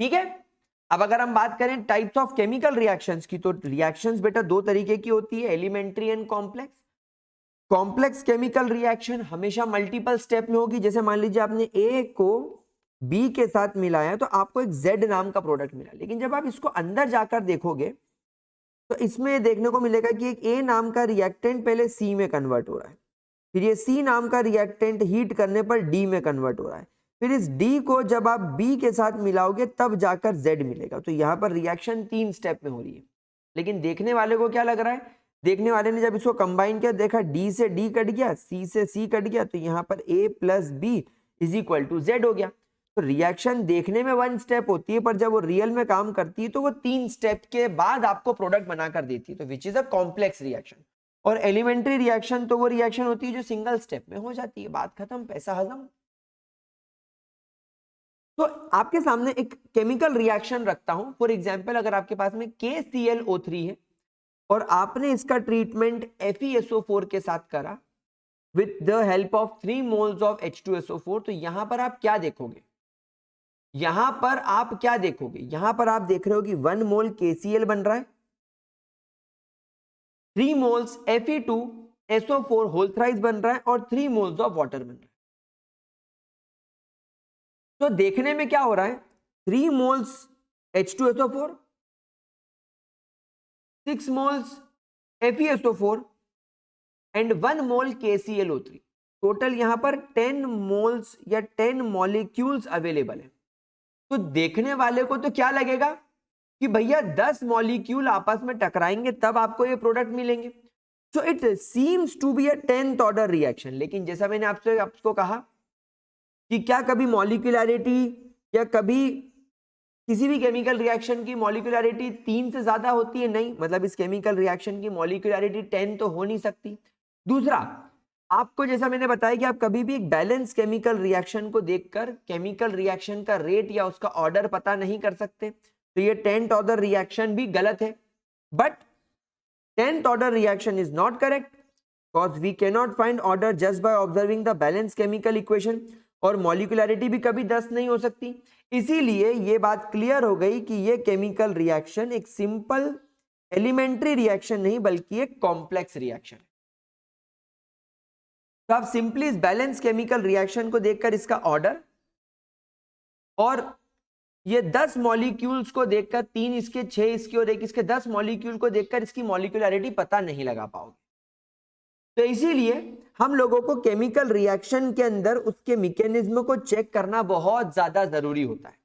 ठीक है. अब अगर हम बात करें टाइप्स ऑफ केमिकल रिएक्शंस की, तो रिएक्शंस बेटा दो तरीके की होती है, elementary and complex. Complex chemical reaction हमेशा मल्टीपल स्टेप में होगी. जैसे मान लीजिए आपने ए को बी के साथ मिलाया तो आपको एक जेड नाम का प्रोडक्ट मिला, लेकिन जब आप इसको अंदर जाकर देखोगे तो इसमें देखने को मिलेगा कि एक ए नाम का रिएक्टेंट पहले सी में कन्वर्ट हो रहा है, फिर ये सी नाम का रिएक्टेंट हीट करने पर डी में कन्वर्ट हो रहा है, फिर इस डी को जब आप बी के साथ मिलाओगे तब जाकर जेड मिलेगा. तो यहां पर रिएक्शन 3 स्टेप में हो रही है. लेकिन देखने वाले को क्या लग रहा है, देखने वाले ने जब इसको कंबाइन किया देखा डी से डी कट गया, सी से सी कट गया, तो यहां पर A plus B is equal to Z हो गया. तो रिएक्शन देखने में 1 स्टेप होती है, पर जब वो रियल में काम करती है तो वो 3 स्टेप के बाद आपको प्रोडक्ट बनाकर देती है. तो which is a complex reaction. और एलिमेंट्री रिएक्शन तो वो रिएक्शन होती है जो सिंगल स्टेप में हो जाती है, बात खत्म, पैसा हजम. तो आपके सामने एक केमिकल रिएक्शन रखता हूं. फॉर एग्जांपल अगर आपके पास में KClO3 है और आपने इसका ट्रीटमेंट FeSO4 के साथ करा with the help of 3 moles of H2SO4, तो यहां पर आप क्या देखोगे, यहां पर आप क्या देखोगे, यहां पर आप देख रहे हो कि 1 मोल KCl बन रहा है, 3 मोल्स Fe2SO4 होल थ्राइस बन रहा है और 3 मोल्स ऑफ वाटर बन रहा है. तो देखने में क्या हो रहा है, 3 moles H2SO4, 6 moles FeSO4 and 1 mole KClO3. Total यहां पर 10 मोल्स या 10 मॉलिक्यूल्स अवेलेबल है. तो देखने वाले को तो क्या लगेगा कि भैया 10 मॉलिक्यूल आपस में टकराएंगे तब आपको ये प्रोडक्ट मिलेंगे. So it seems to be a 10th order reaction. लेकिन जैसा मैंने आपको कहा कि क्या कभी मॉलिक्यूलरिटी या कभी किसी भी केमिकल रिएक्शन की मॉलिक्यूलरिटी 3 से ज्यादा होती है? नहीं, मतलब इस केमिकल रिएक्शन की मॉलिक्यूलरिटी 10 तो हो नहीं सकती. दूसरा, आपको जैसा मैंने बताया कि आप कभी भी एक बैलेंस केमिकल रिएक्शन को देखकर केमिकल रिएक्शन का रेट या उसका ऑर्डर पता नहीं कर सकते. तो ये 10th ऑर्डर रिएक्शन भी गलत है. But 10th order reaction is not correct because we can not find order just by observing the balance chemical equation. और मॉलिक्यूलरिटी भी कभी 10 नहीं हो सकती. इसीलिए ये बात क्लियर हो गई कि ये केमिकल रिएक्शन एक सिंपल एलिमेंट्री रिएक्शन नहीं बल्कि एक कॉम्प्लेक्स रिएक्शन. तो आप सिंपली इस बैलेंस केमिकल रिएक्शन को देखकर इसका ऑर्डर और ये 10 मॉलिक्यूल्स को देखकर, 3 इसके, 6 इसके और 1 इसके, 10 मॉलिक्यूल को देखकर इसकी मॉलिक्यूलरिटी पता नहीं लगा पाओगे. तो इसीलिए हम लोगों को केमिकल रिएक्शन के अंदर उसके मैकेनिज्म को चेक करना बहुत ज्यादा जरूरी होता है.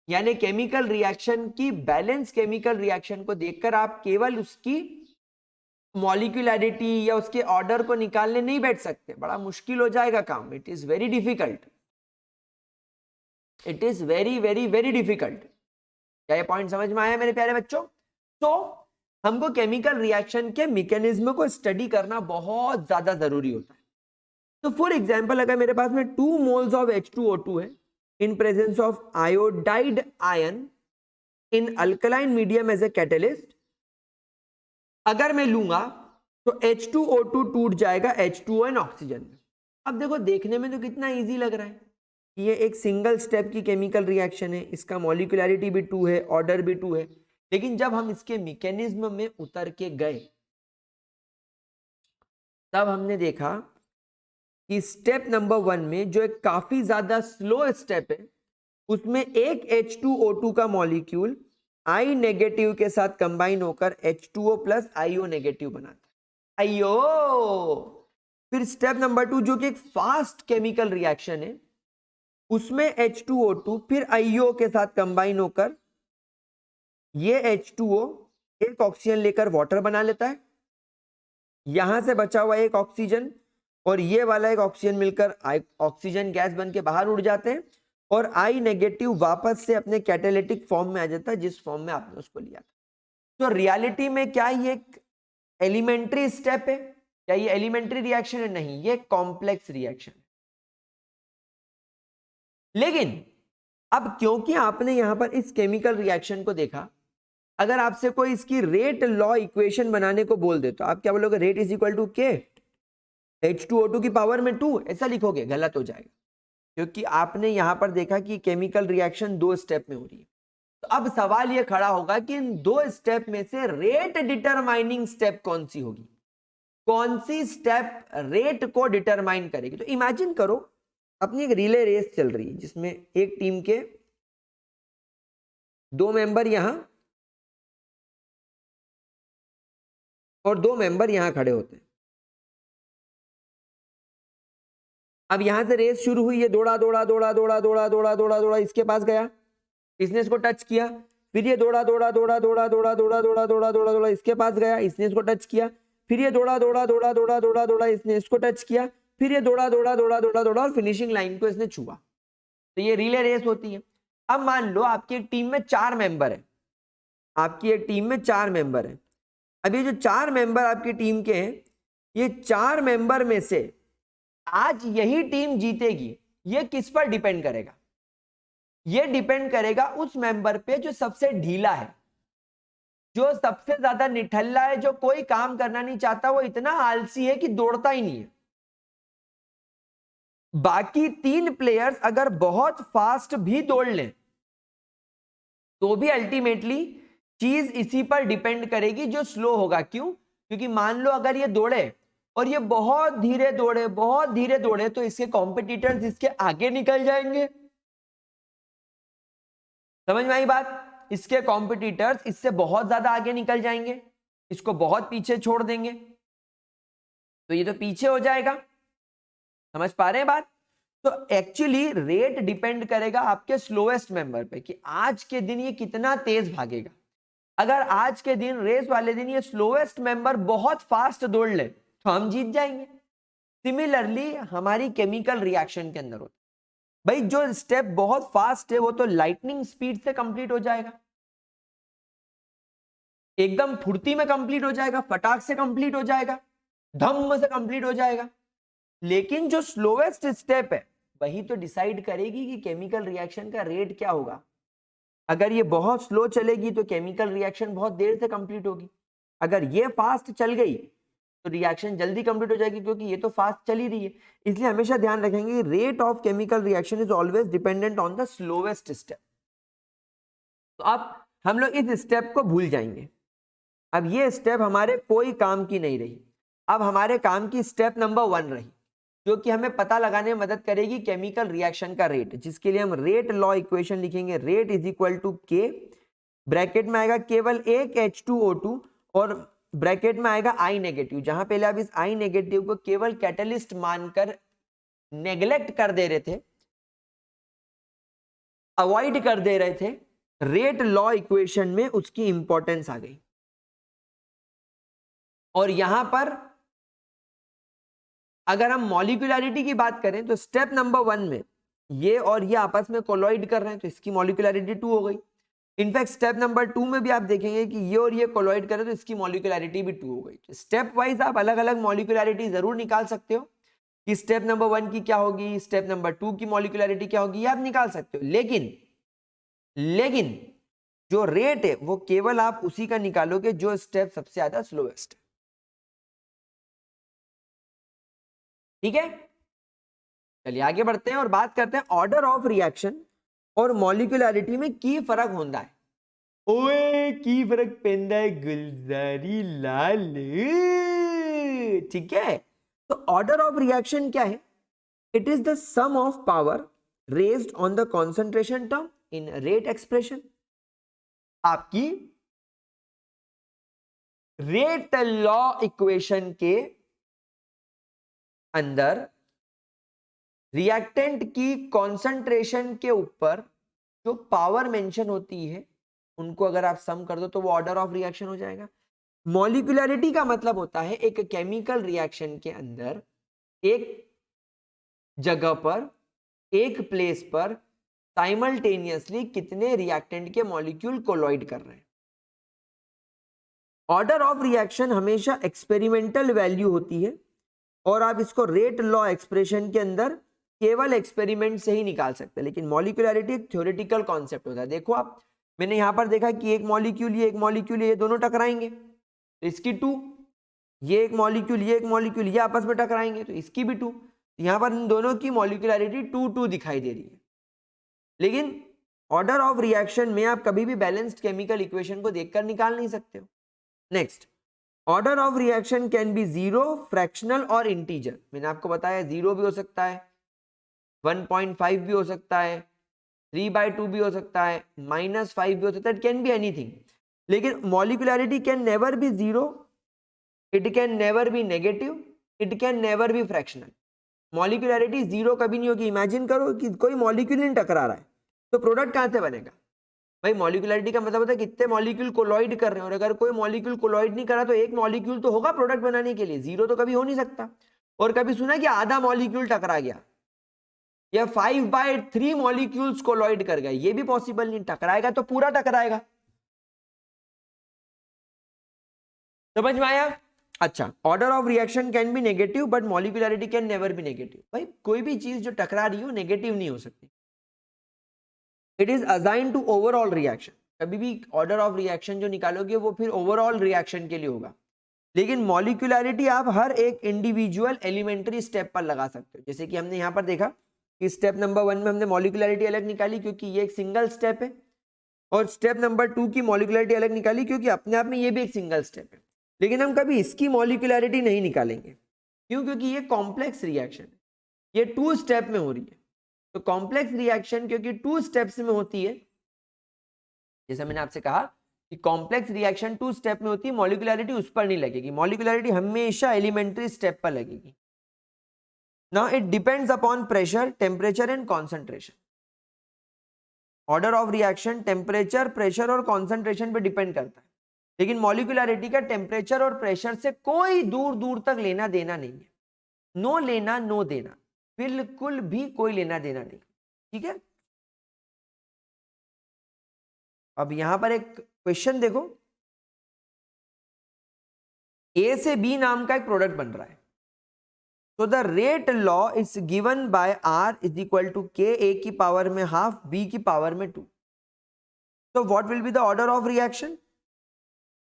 यानी केमिकल रिएक्शन की बैलेंस केमिकल रिएक्शन को देखकर आप केवल उसकी मॉलिक्यूलरिटी या उसके ऑर्डर को निकालने नहीं बैठ सकते, बड़ा मुश्किल हो जाएगा काम. It is very difficult, it is very very very difficult. क्या ये पॉइंट समझ में आया मेरे प्यारे बच्चों? तो हमको केमिकल रिएक्शन के मैकेनिज्म को स्टडी करना बहुत ज्यादा जरूरी होता है. तो फॉर एग्जांपल अगर मेरे पास में 2 मोल्स ऑफ H2O2 है in presence of iodide ion in alkaline medium as a catalyst, अगर मैं लूंगा तो H2O2 टूट जाएगा H2O एंड ऑक्सीजन में. अब देखो देखने में तो कितना इजी लग रहा है कि ये एक सिंगल स्टेप की केमिकल रिएक्शन है, इसका मॉलिक्यूलरिटी भी 2 है, ऑर्डर भी 2 है. लेकिन जब हम इसके मैकेनिज्म में उतर के गए तब हमने देखा कि स्टेप नंबर 1 में जो एक काफी ज्यादा स्लो स्टेप है उसमें एक H2O2 का मॉलिक्यूल I नेगेटिव के साथ कंबाइन होकर H2O प्लस IO नेगेटिव बनाता है. आइयो. फिर स्टेप नंबर 2 जो कि एक फास्ट केमिकल रिएक्शन है उसमें H2O2 फिर IO के साथ कंबाइन होकर ये H2O एक ऑक्सीजन लेकर वाटर बना लेता है, यहां से बचा हुआ एक ऑक्सीजन और ये वाला एक ऑक्सीजन मिलकर ऑक्सीजन गैस बन के बाहर उड़ जाते हैं और I नेगेटिव वापस से अपने कैटालिटिक फॉर्म में आ जाता है जिस फॉर्म में आपने उसको लिया था. तो रियलिटी में क्या ये एक एलिमेंट्री स्टेप है? क्या ये एलिमेंट्री रिएक्शन है? नहीं, ये कॉम्प्लेक्स रिएक्शन है. लेकिन अब क्योंकि आपने यहां पर इस केमिकल रिएक्शन को देखा, अगर आपसे कोई इसकी रेट लॉ इक्वेशन बनाने को बोल दे तो आप क्या बोलोगे? रेट इज इक्वल टू के H2O2 की पावर में 2, ऐसा लिखोगे? गलत हो जाएगा, क्योंकि आपने यहां पर देखा कि केमिकल रिएक्शन 2 स्टेप में हो रही है। तो अब सवाल यह खड़ा होगा कि इन 2 स्टेप में से रेट डिटरमाइनिंग स्टेप कौन सी होगी, कौन सी स्टेप रेट को डिटरमाइन करेगी। तो इमेजिन करो अपनी एक रिले रेस चल रही है जिसमें एक टीम के 2 मेंबर यहां और 2 मेंबर यहां खड़े होते हैं। अब यहां से रेस शुरू हुई है, दौड़ा दौड़ा दौड़ा दौड़ा दौड़ा दौड़ा दौड़ा दौड़ा इसके पास गया, इसने इसको टच किया, फिर ये दौड़ा दौड़ा दौड़ा दौड़ा दौड़ा दौड़ा दौड़ा दौड़ा दौड़ा दौड़ा इसके पास गया, इसने इसको टच किया, फिर ये दौड़ा दौड़ा दौड़ा दौड़ा दौड़ा दौड़ा इसने इसको टच किया, फिर ये दौड़ा दौड़ा दौड़ा दौड़ा दौड़ा और फिनिशिंग लाइन को इसने छुआ। तो ये रिले रेस होती है। अब मान लो आपकी एक टीम में 4 मेंबर है, आपकी एक टीम में 4 मेंबर है। अब ये जो 4 मेंबर आपकी टीम के हैं, ये 4 मेंबर में से आज यही टीम जीतेगी, ये किस पर डिपेंड करेगा? ये डिपेंड करेगा उस मेंबर पे जो सबसे ढीला है, जो सबसे ज्यादा निठल्ला है, जो कोई काम करना नहीं चाहता, वो इतना आलसी है कि दौड़ता ही नहीं है। बाकी 3 प्लेयर्स अगर बहुत फास्ट भी दौड़ लें तो भी अल्टीमेटली चीज इसी पर डिपेंड करेगी जो स्लो होगा। क्यों? क्योंकि मान लो अगर ये दौड़े और ये बहुत धीरे दौड़े, बहुत धीरे दौड़े, तो इसके कॉम्पिटिटर्स इसके आगे निकल जाएंगे। समझ में आई बात? इसके कॉम्पिटिटर्स इससे बहुत ज्यादा आगे निकल जाएंगे, इसको बहुत पीछे छोड़ देंगे, तो ये तो पीछे हो जाएगा। समझ पा रहे हैं बात? तो एक्चुअली रेट डिपेंड करेगा आपके स्लोएस्ट मेंबर पे कि आज के दिन ये कितना तेज भागेगा। अगर आज के दिन रेस वाले दिन ये स्लोएस्ट मेंबर बहुत फास्ट दौड़ ले तो हम जीत जाएंगे। सिमिलरली हमारी केमिकल रिएक्शन के अंदर होता है, भाई जो स्टेप बहुत फास्ट है वो तो लाइटनिंग स्पीड से कंप्लीट हो जाएगा, एकदम फुर्ती में कंप्लीट हो जाएगा, फटाक से कंप्लीट हो जाएगा, धम्म से कंप्लीट हो जाएगा। लेकिन जो स्लोएस्ट स्टेप है वही तो डिसाइड करेगी कि केमिकल रिएक्शन का रेट क्या होगा। अगर ये बहुत स्लो चलेगी तो केमिकल रिएक्शन बहुत देर से कंप्लीट होगी, अगर ये फास्ट चल गई तो रिएक्शन जल्दी कंप्लीट हो जाएगी, क्योंकि ये तो फास्ट चल ही रही है। इसलिए हमेशा ध्यान रखेंगे rate of chemical reaction is always dependent on the slowest step. तो अब हम लोग इस स्टेप को भूल जाएंगे। अब ये स्टेप हमारे कोई काम की नहीं रही, अब हमारे काम की स्टेप नंबर 1 रही, जो कि हमें पता लगाने में मदद करेगी केमिकल रिएक्शन का रेट, जिसके लिए हम रेट लॉ इक्वेशन लिखेंगे। रेट इज इक्वल टू के, ब्रैकेट में आएगा केवल एक H2O2 और ब्रैकेट में आएगा I नेगेटिव। जहां पहले आप इस I नेगेटिव को केवल कैटलिस्ट मानकर नेग्लेक्ट कर दे रहे थे, अवॉइड कर दे रहे थे, रेट लॉ इक्वेशन में उसकी इंपॉर्टेंस आ गई। और यहां पर अगर हम मॉलिक्यूलरिटी की बात करें तो स्टेप नंबर 1 में ये और ये आपस में कोलॉइड कर रहे हैं तो इसकी मॉलिक्यूलरिटी 2 हो गई। इनफैक्ट स्टेप नंबर 2 में भी आप देखेंगे कि ये और ये कोलॉइड करें तो इसकी मॉलिक्यूलरिटी भी 2 हो गई। तो स्टेप वाइज आप अलग अलग मॉलिक्यूलरिटी जरूर निकाल सकते हो कि स्टेप नंबर 1 की क्या होगी, स्टेप नंबर 2 की मॉलिक्यूलरिटी क्या होगी, ये आप निकाल सकते हो। लेकिन जो रेट है वो केवल आप उसी का निकालोगे जो स्टेप सबसे ज्यादा स्लोएस्ट है। ठीक है, चलिए आगे बढ़ते हैं और बात करते हैं ऑर्डर ऑफ रिएक्शन और मॉलिक्यूलरिटी में की फर्क होता है। ओए की फर्क पेंदा है गुलजारी लाल। ठीक है, तो ऑर्डर ऑफ रिएक्शन क्या है? It is the sum of power raised on the concentration term in rate expression. आपकी रेट लॉ इक्वेशन के अंदर रिएक्टेंट की कॉन्सेंट्रेशन के ऊपर जो पावर मेंशन होती है उनको अगर आप सम कर दो तो वो ऑर्डर ऑफ रिएक्शन हो जाएगा। मॉलिक्यूलरिटी का मतलब होता है एक केमिकल रिएक्शन के अंदर एक जगह पर, एक प्लेस पर साइमल्टेनियसली कितने रिएक्टेंट के मॉलिक्यूल कोलॉइड कर रहे हैं। ऑर्डर ऑफ रिएक्शन हमेशा एक्सपेरिमेंटल वैल्यू होती है और आप इसको रेट लॉ एक्सप्रेशन के अंदर केवल एक्सपेरिमेंट से ही निकाल सकते हैं, लेकिन मॉलिक्यूलरिटी एक थ्योरेटिकल कॉन्सेप्ट होता है। देखो आप, मैंने यहाँ पर देखा कि एक मॉलिक्यूल ये दोनों टकराएंगे तो इसकी 2, ये एक मॉलिक्यूल ये आपस में टकराएंगे तो इसकी भी 2। यहाँ पर इन दोनों की मॉलिक्यूलरिटी 2 दिखाई दे रही है। लेकिन ऑर्डर ऑफ रिएक्शन में आप कभी भी बैलेंस्ड केमिकल इक्वेशन को देखकर निकाल नहीं सकते हो। Next, order of reaction can B 0, fractional और इंटीजर। मैंने आपको बताया 0 भी हो सकता है, 1.5 भी हो सकता है, 3/2 भी हो सकता है, -5 भी हो सकता है, इट कैन बी एनीथिंग। लेकिन molecularity can never be 0, it can never be negative, it can never be fractional. Molecularity 0 कभी नहीं होगी। इमेजिन करो कि कोई मॉलिक्यूल नहीं टकरा रहा है तो प्रोडक्ट कहां से बनेगा भाई? मॉलिक्यूलरिटी का मतलब होता है कितने मॉलिक्यूल कोलॉइड कर रहे हैं, और अगर कोई मॉलिक्यूल कोलॉइड नहीं करा तो एक मॉलिक्यूल तो होगा प्रोडक्ट बनाने के लिए, 0 तो कभी हो नहीं सकता। और कभी सुना कि आधा मॉलिक्यूल टकरा गया या 5/3 मॉलिक्यूल्स कोलॉइड कर गए, ये भी पॉसिबल नहीं। टकराएगा तो पूरा टकराएगा। समझ में आया? अच्छा, order of reaction can B negative but molecularity can never be negative. भाई कोई भी चीज जो टकरा रही हो नेगेटिव नहीं हो सकती। It is assign to overall reaction. कभी भी ऑर्डर ऑफ रिएक्शन जो निकालोगे वो फिर ओवरऑल रिएक्शन के लिए होगा। लेकिन मॉलिक्यूलरिटी आप हर एक इंडिविजुअल एलिमेंट्री स्टेप पर लगा सकते हो। जैसे कि हमने यहाँ पर देखा कि स्टेप नंबर 1 में हमने मॉलिक्यूलरिटी अलग निकाली क्योंकि ये एक सिंगल स्टेप है, और स्टेप नंबर 2 की मॉलिक्यूलरिटी अलग निकाली क्योंकि अपने आप में ये भी एक सिंगल स्टेप है। लेकिन हम कभी इसकी मॉलिक्यूलरिटी नहीं निकालेंगे। क्यों? क्योंकि ये कॉम्प्लेक्स रिएक्शन है, ये 2 स्टेप में हो रही है। तो कॉम्प्लेक्स रिएक्शन क्योंकि 2 स्टेप्स में होती है, जैसा मैंने आपसे कहा कि कॉम्प्लेक्स रिएक्शन 2 स्टेप में होती है, मॉलिक्यूलरिटी उस पर नहीं लगेगी। मॉलिक्यूलरिटी हमेशा एलिमेंट्री स्टेप पर लगेगी। Now it depends upon pressure, temperature and concentration. Order of reaction temperature, pressure और कॉन्सेंट्रेशन पे डिपेंड करता है। लेकिन मॉलिक्यूलरिटी का टेम्परेचर और प्रेशर से कोई दूर दूर तक लेना देना नहीं है। नो लेना नो देना, बिल्कुल भी कोई लेना देना नहीं। ठीक है, अब यहां पर एक क्वेश्चन देखो, ए से बी नाम का एक प्रोडक्ट बन रहा है। तो the rate law is given by R is equal to k, A की पावर में हाफ, बी की पावर में 2। तो what will be the order of reaction?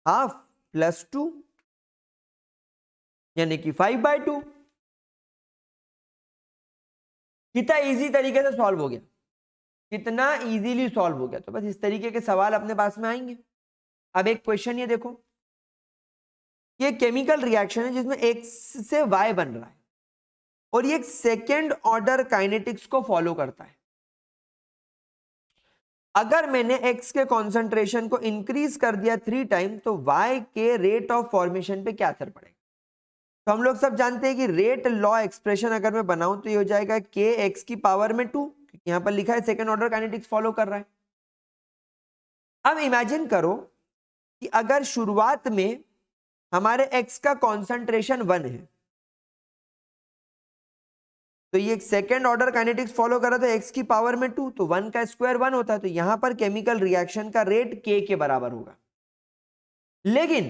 Half plus 2 यानी कि 5/2। कितना इजी तरीके से सॉल्व हो गया, कितना इजीली सॉल्व हो गया। तो बस इस तरीके के सवाल अपने पास में आएंगे। अब एक क्वेश्चन ये देखो, ये केमिकल रिएक्शन है जिसमें x से y बन रहा है और ये एक सेकेंड ऑर्डर काइनेटिक्स को फॉलो करता है। अगर मैंने x के कॉन्सेंट्रेशन को इंक्रीज कर दिया 3 टाइम तो y के रेट ऑफ फॉर्मेशन पे क्या असर पड़ेगा? तो हम लोग सब जानते हैं कि रेट लॉ एक्सप्रेशन अगर मैं बनाऊं तो ये हो जाएगा k x की पावर में 2, यहां पर लिखा है सेकेंड ऑर्डर काइनेटिक्स फॉलो कर रहा है। अब इमेजिन करो कि अगर शुरुआत में हमारे x का कॉन्सेंट्रेशन 1 है तो ये सेकेंड ऑर्डर काइनेटिक्स फॉलो कर रहा था, x की पावर में 2, तो 1 का स्क्वायर 1 होता है। तो यहां पर केमिकल रिएक्शन का रेट k के बराबर होगा। लेकिन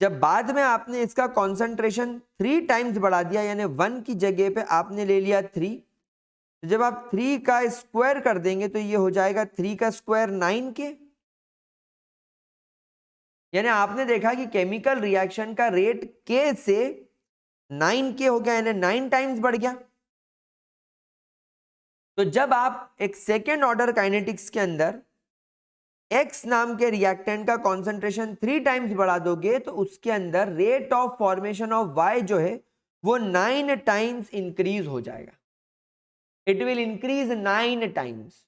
जब बाद में आपने इसका कॉन्सेंट्रेशन 3 टाइम्स बढ़ा दिया, यानी 1 की जगह पे आपने ले लिया 3, तो जब आप 3 का स्क्वायर कर देंगे तो ये हो जाएगा 3 का स्क्वायर 9k। यानी आपने देखा कि केमिकल रिएक्शन का रेट k से 9k हो गया, यानी 9 टाइम्स बढ़ गया। तो जब आप एक सेकेंड ऑर्डर काइनेटिक्स के अंदर x नाम के रिएक्टेंट का कॉन्सेंट्रेशन 3 टाइम्स बढ़ा दोगे तो उसके अंदर rate of formation of y जो है वो 9 टाइम्स इंक्रीज हो जाएगा। It will increase 9 times,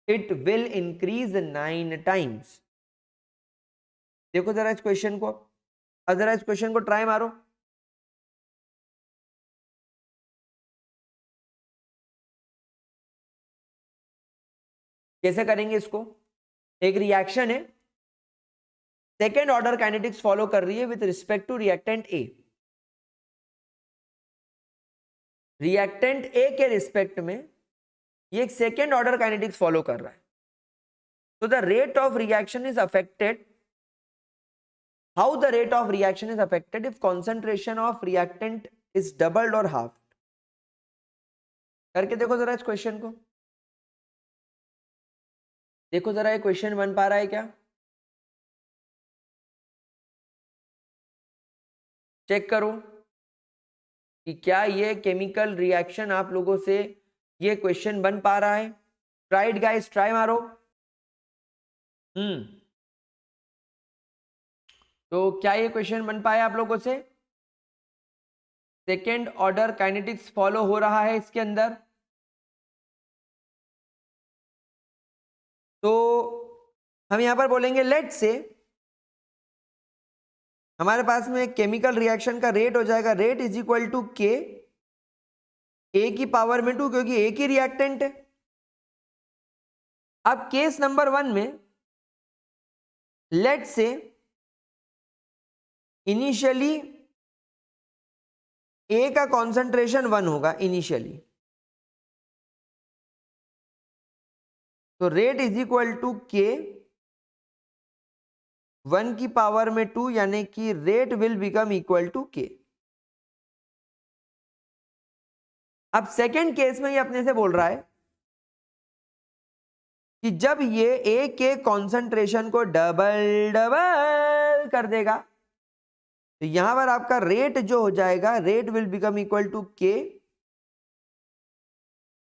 it will increase 9 times. देखो जरा इस क्वेश्चन को, अब जरा इस क्वेश्चन को ट्राई मारो। कैसे करेंगे इसको? एक रिएक्शन है, सेकेंड ऑर्डर काइनेटिक्स फॉलो कर रही है with respect to reactant A. Reactant A के रिस्पेक्ट में ये एक सेकेंड ऑर्डर काइनेटिक्स फॉलो कर रहा है। तो the rate of reaction is affected, how the rate of reaction is affected if concentration of reactant is doubled or halved? करके देखो जरा इस क्वेश्चन को, देखो जरा ये क्वेश्चन बन पा रहा है क्या, चेक करो कि क्या ये केमिकल रिएक्शन आप लोगों से ये क्वेश्चन बन पा रहा है। ट्राइड गाइस, ट्राई मारो। तो क्या ये क्वेश्चन बन पाया आप लोगों से? सेकेंड ऑर्डर काइनेटिक्स फॉलो हो रहा है इसके अंदर। तो हम यहां पर बोलेंगे लेट से हमारे पास में केमिकल रिएक्शन का रेट हो जाएगा, rate is equal to k, A की पावर में 2, क्योंकि एक ही रिएक्टेंट है। अब केस नंबर 1 में लेट से इनिशियली ए का कॉन्सेंट्रेशन 1 होगा इनिशियली, तो rate is equal to k 1 की पावर में 2, यानी कि rate will become equal to k. अब सेकेंड केस में ये अपने से बोल रहा है कि जब ये ए के कॉन्सेंट्रेशन को डबल डबल कर देगा, तो यहां पर आपका रेट जो हो जाएगा, rate will become equal to k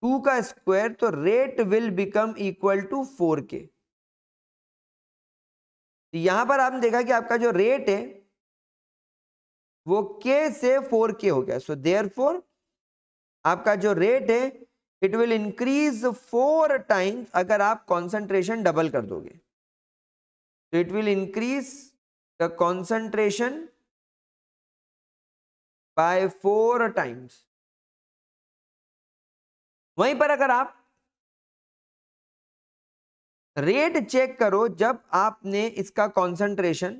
2 का स्क्वायर, तो rate will become equal to 4k। तो यहां पर आपने देखा कि आपका जो रेट है वो k से 4k हो गया। सो देयरफॉर आपका जो रेट है इट विल इंक्रीज 4 टाइम्स अगर आप कॉन्सेंट्रेशन डबल कर दोगे, तो it will increase the concentration bye 4 times. वहीं पर अगर आप रेट चेक करो, जब आपने इसका कॉन्सेंट्रेशन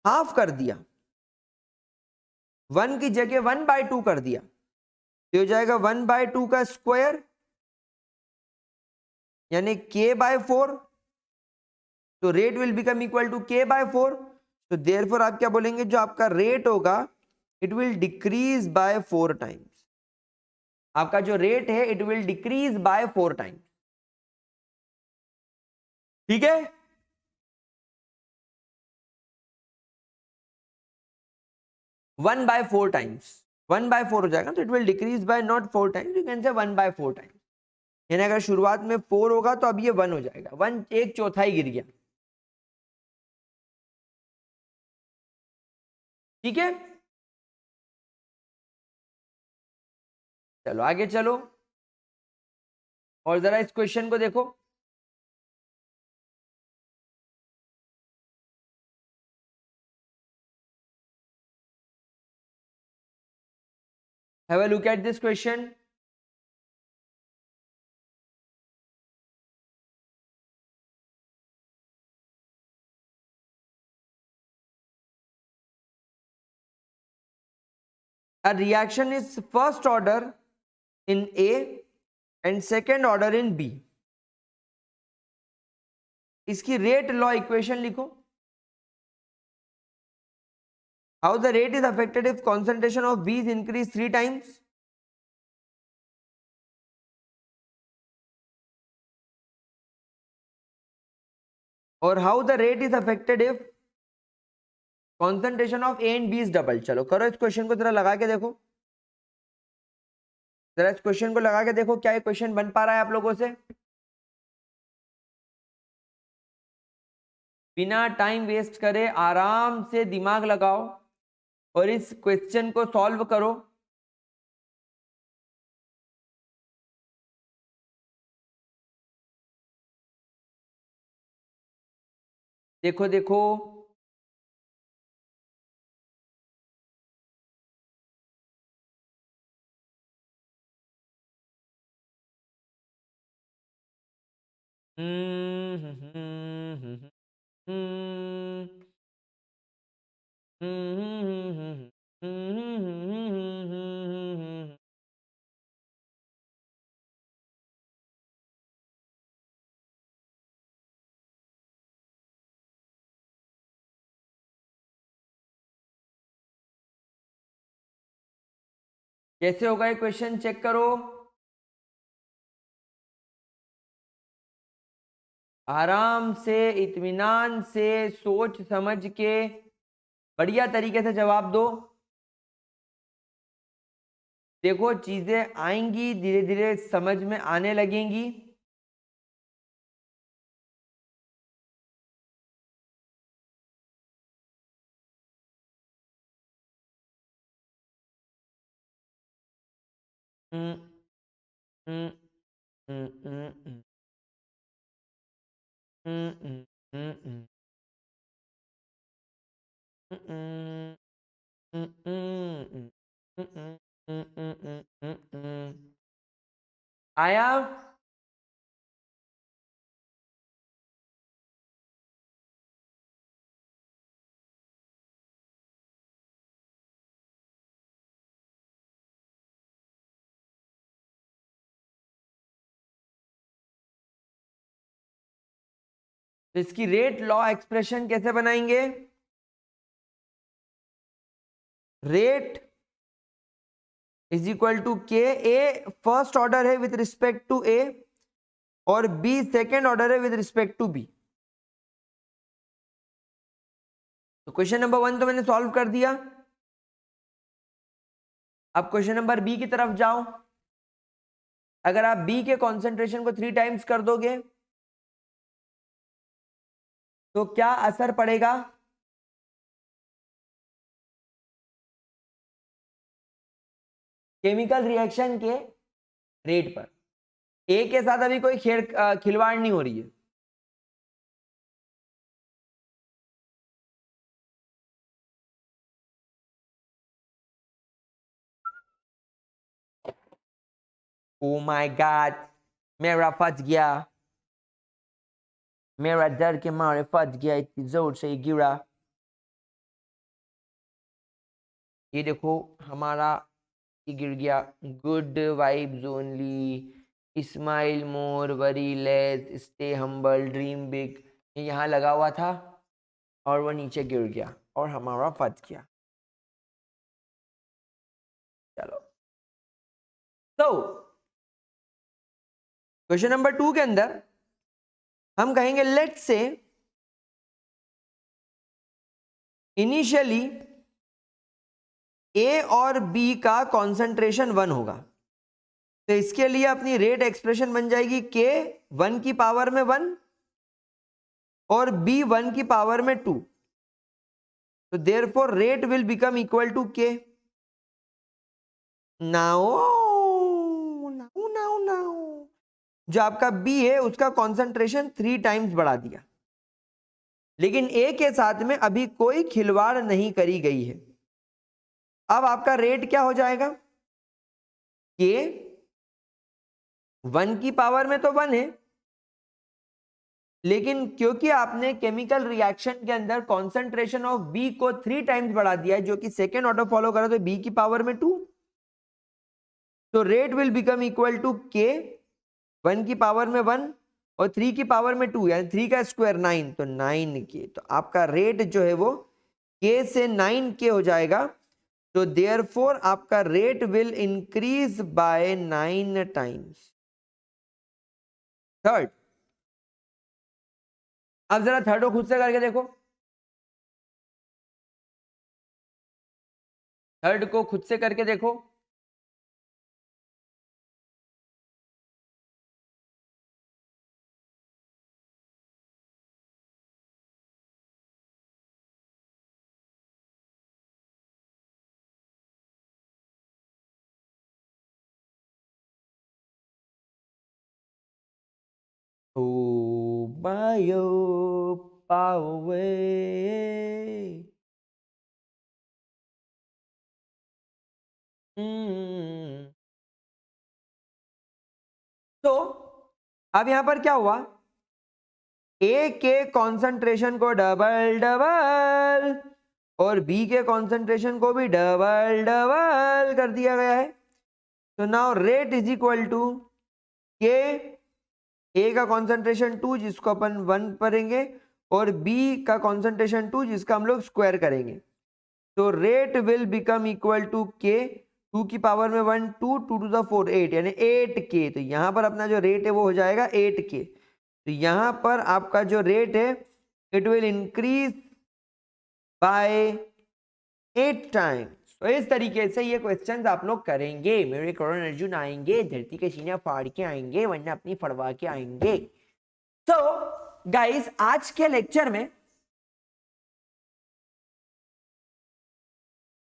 हाफ कर दिया, 1 की जगह 1/2 कर दिया, तो हो जाएगा 1/2 का स्क्वायर यानी k/4, तो rate will become equal to k/4। तो देयरफॉर आप क्या बोलेंगे, जो आपका रेट होगा it will decrease by 4 times. आपका जो रेट है it will decrease by 4 times. ठीक है, 1/4 टाइम्स, 1/4 हो जाएगा, तो it will decrease by not 4 times, you can say 1/4 times. यानी अगर शुरुआत में 4 होगा तो अब ये 1 हो जाएगा, 1 1/4 गिर गया। ठीक है, चलो आगे चलो और जरा इस क्वेश्चन को देखो। Have a look at this question. A reaction is first order in A and second order in B. इसकी रेट लॉ इक्वेशन लिखो। How the rate is affected if concentration of B is increased 3 times? और how the rate is affected if concentration of A and B is double? चलो करो इस question को जरा लगा के देखो, जरा इस क्वेश्चन को लगा के देखो क्या ये क्वेश्चन बन पा रहा है आप लोगों से। बिना टाइम वेस्ट करे आराम से दिमाग लगाओ और इस क्वेश्चन को सॉल्व करो। देखो देखो, हम्म हम्म हम्म हम्म कैसे होगा ये क्वेश्चन, चेक करो। आराम से, इत्मीनान से, सोच समझ के बढ़िया तरीके से जवाब दो। देखो चीजें आएंगी, धीरे धीरे समझ में आने लगेंगी। हम्म, हम्म, हम्म, हम्म, हम्म, हम्म, हम्म, हम्म, हम्म, हम्म, हम्म, हम्म, आया। तो इसकी रेट लॉ एक्सप्रेशन कैसे बनाएंगे? Rate is equal to k, A first order है विथ रिस्पेक्ट टू ए और बी सेकेंड ऑर्डर है विथ रिस्पेक्ट टू बी। तो क्वेश्चन नंबर 1 तो मैंने सॉल्व कर दिया। अब क्वेश्चन नंबर बी की तरफ जाओ। अगर आप बी के कॉन्सेंट्रेशन को 3 टाइम्स कर दोगे तो क्या असर पड़ेगा? केमिकल रिएक्शन के रेट पर। ए के साथ अभी कोई खिलवाड़ नहीं हो रही है। ओ माय गॉड, मेरा फंस गया, मेरा डर के मारे फंस गया, इतनी जोर से ये गिरा। ये देखो हमारा ये गिर गया। गुड वाइब्स ओनली, स्माइल मोर, worry less, stay humble, dream big, ये यहाँ लगा हुआ था और वो नीचे गिर गया और हमारा फंस गया। चलो, तो क्वेश्चन नंबर 2 के अंदर हम कहेंगे लेट्स से इनिशियली ए और बी का कॉन्सेंट्रेशन 1 होगा। तो इसके लिए अपनी रेट एक्सप्रेशन बन जाएगी के 1 की पावर में 1 और बी 1 की पावर में 2। तो therefore rate will become equal to k. Now now now now जो आपका बी है उसका कॉन्सेंट्रेशन 3 टाइम्स बढ़ा दिया, लेकिन ए के साथ में अभी कोई खिलवाड़ नहीं करी गई है। अब आपका रेट क्या हो जाएगा? के 1 की पावर में तो 1 है, लेकिन क्योंकि आपने केमिकल रिएक्शन के अंदर कॉन्सेंट्रेशन ऑफ बी को 3 टाइम्स बढ़ा दिया है, जो कि सेकेंड ऑर्डर फॉलो करा, तो बी की पावर में 2। तो rate will become equal to k 1 की पावर में 1 और 3 की पावर में 2, यानी 3 का स्क्वायर 9, तो 9 के। तो आपका रेट जो है वो के से 9 के हो जाएगा। तो देयरफॉर आपका rate will increase by 9 times. Third, अब जरा थर्ड को खुद से करके देखो। थर्ड को खुद से करके देखो। Oh, bio power. तो अब यहां पर क्या हुआ? ए के कॉन्सेंट्रेशन को डबल डबल और बी के कॉन्सेंट्रेशन को भी डबल डबल कर दिया गया है। तो now rate is equal to k, A का कॉन्सेंट्रेशन 2 जिसको अपन 1 करेंगे और बी का कॉन्सेंट्रेशन 2 जिसका हम लोग स्क्वायर करेंगे। तो rate will become equal to k 2 की पावर में 1 2 2 टू द 4 8 यानी 8k। तो यहाँ पर अपना जो रेट है वो हो जाएगा 8k। तो यहाँ पर आपका जो रेट है it will increase by 8 times. तो इस तरीके से ये क्वेश्चंस आप लोग करेंगे। मेरे करण अर्जुन आएंगे, धरती के सीने फाड़ के आएंगे, वरना अपनी फड़वा के आएंगे। तो गाइस आज के लेक्चर में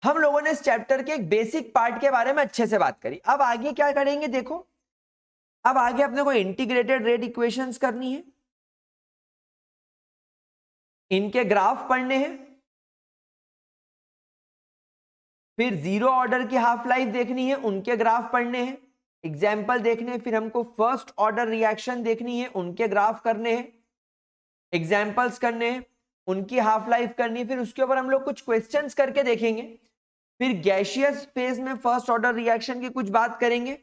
हम लोगों ने इस चैप्टर के एक बेसिक पार्ट के बारे में अच्छे से बात करी। अब आगे क्या करेंगे देखो, अब आगे अपने को इंटीग्रेटेड रेट इक्वेशंस करनी है, इनके ग्राफ पढ़ने हैं, फिर जीरो ऑर्डर की हाफ लाइफ देखनी है, उनके ग्राफ पढ़ने हैं, एग्जाम्पल देखने हैं, फिर हमको फर्स्ट ऑर्डर रिएक्शन देखनी है, उनके ग्राफ करने हैं, एग्जाम्पल्स करने हैं, उनकी हाफ लाइफ करनी है, फिर उसके ऊपर हम लोग कुछ क्वेश्चंस करके देखेंगे, फिर गैसियस फेज में फर्स्ट ऑर्डर रिएक्शन की कुछ बात करेंगे,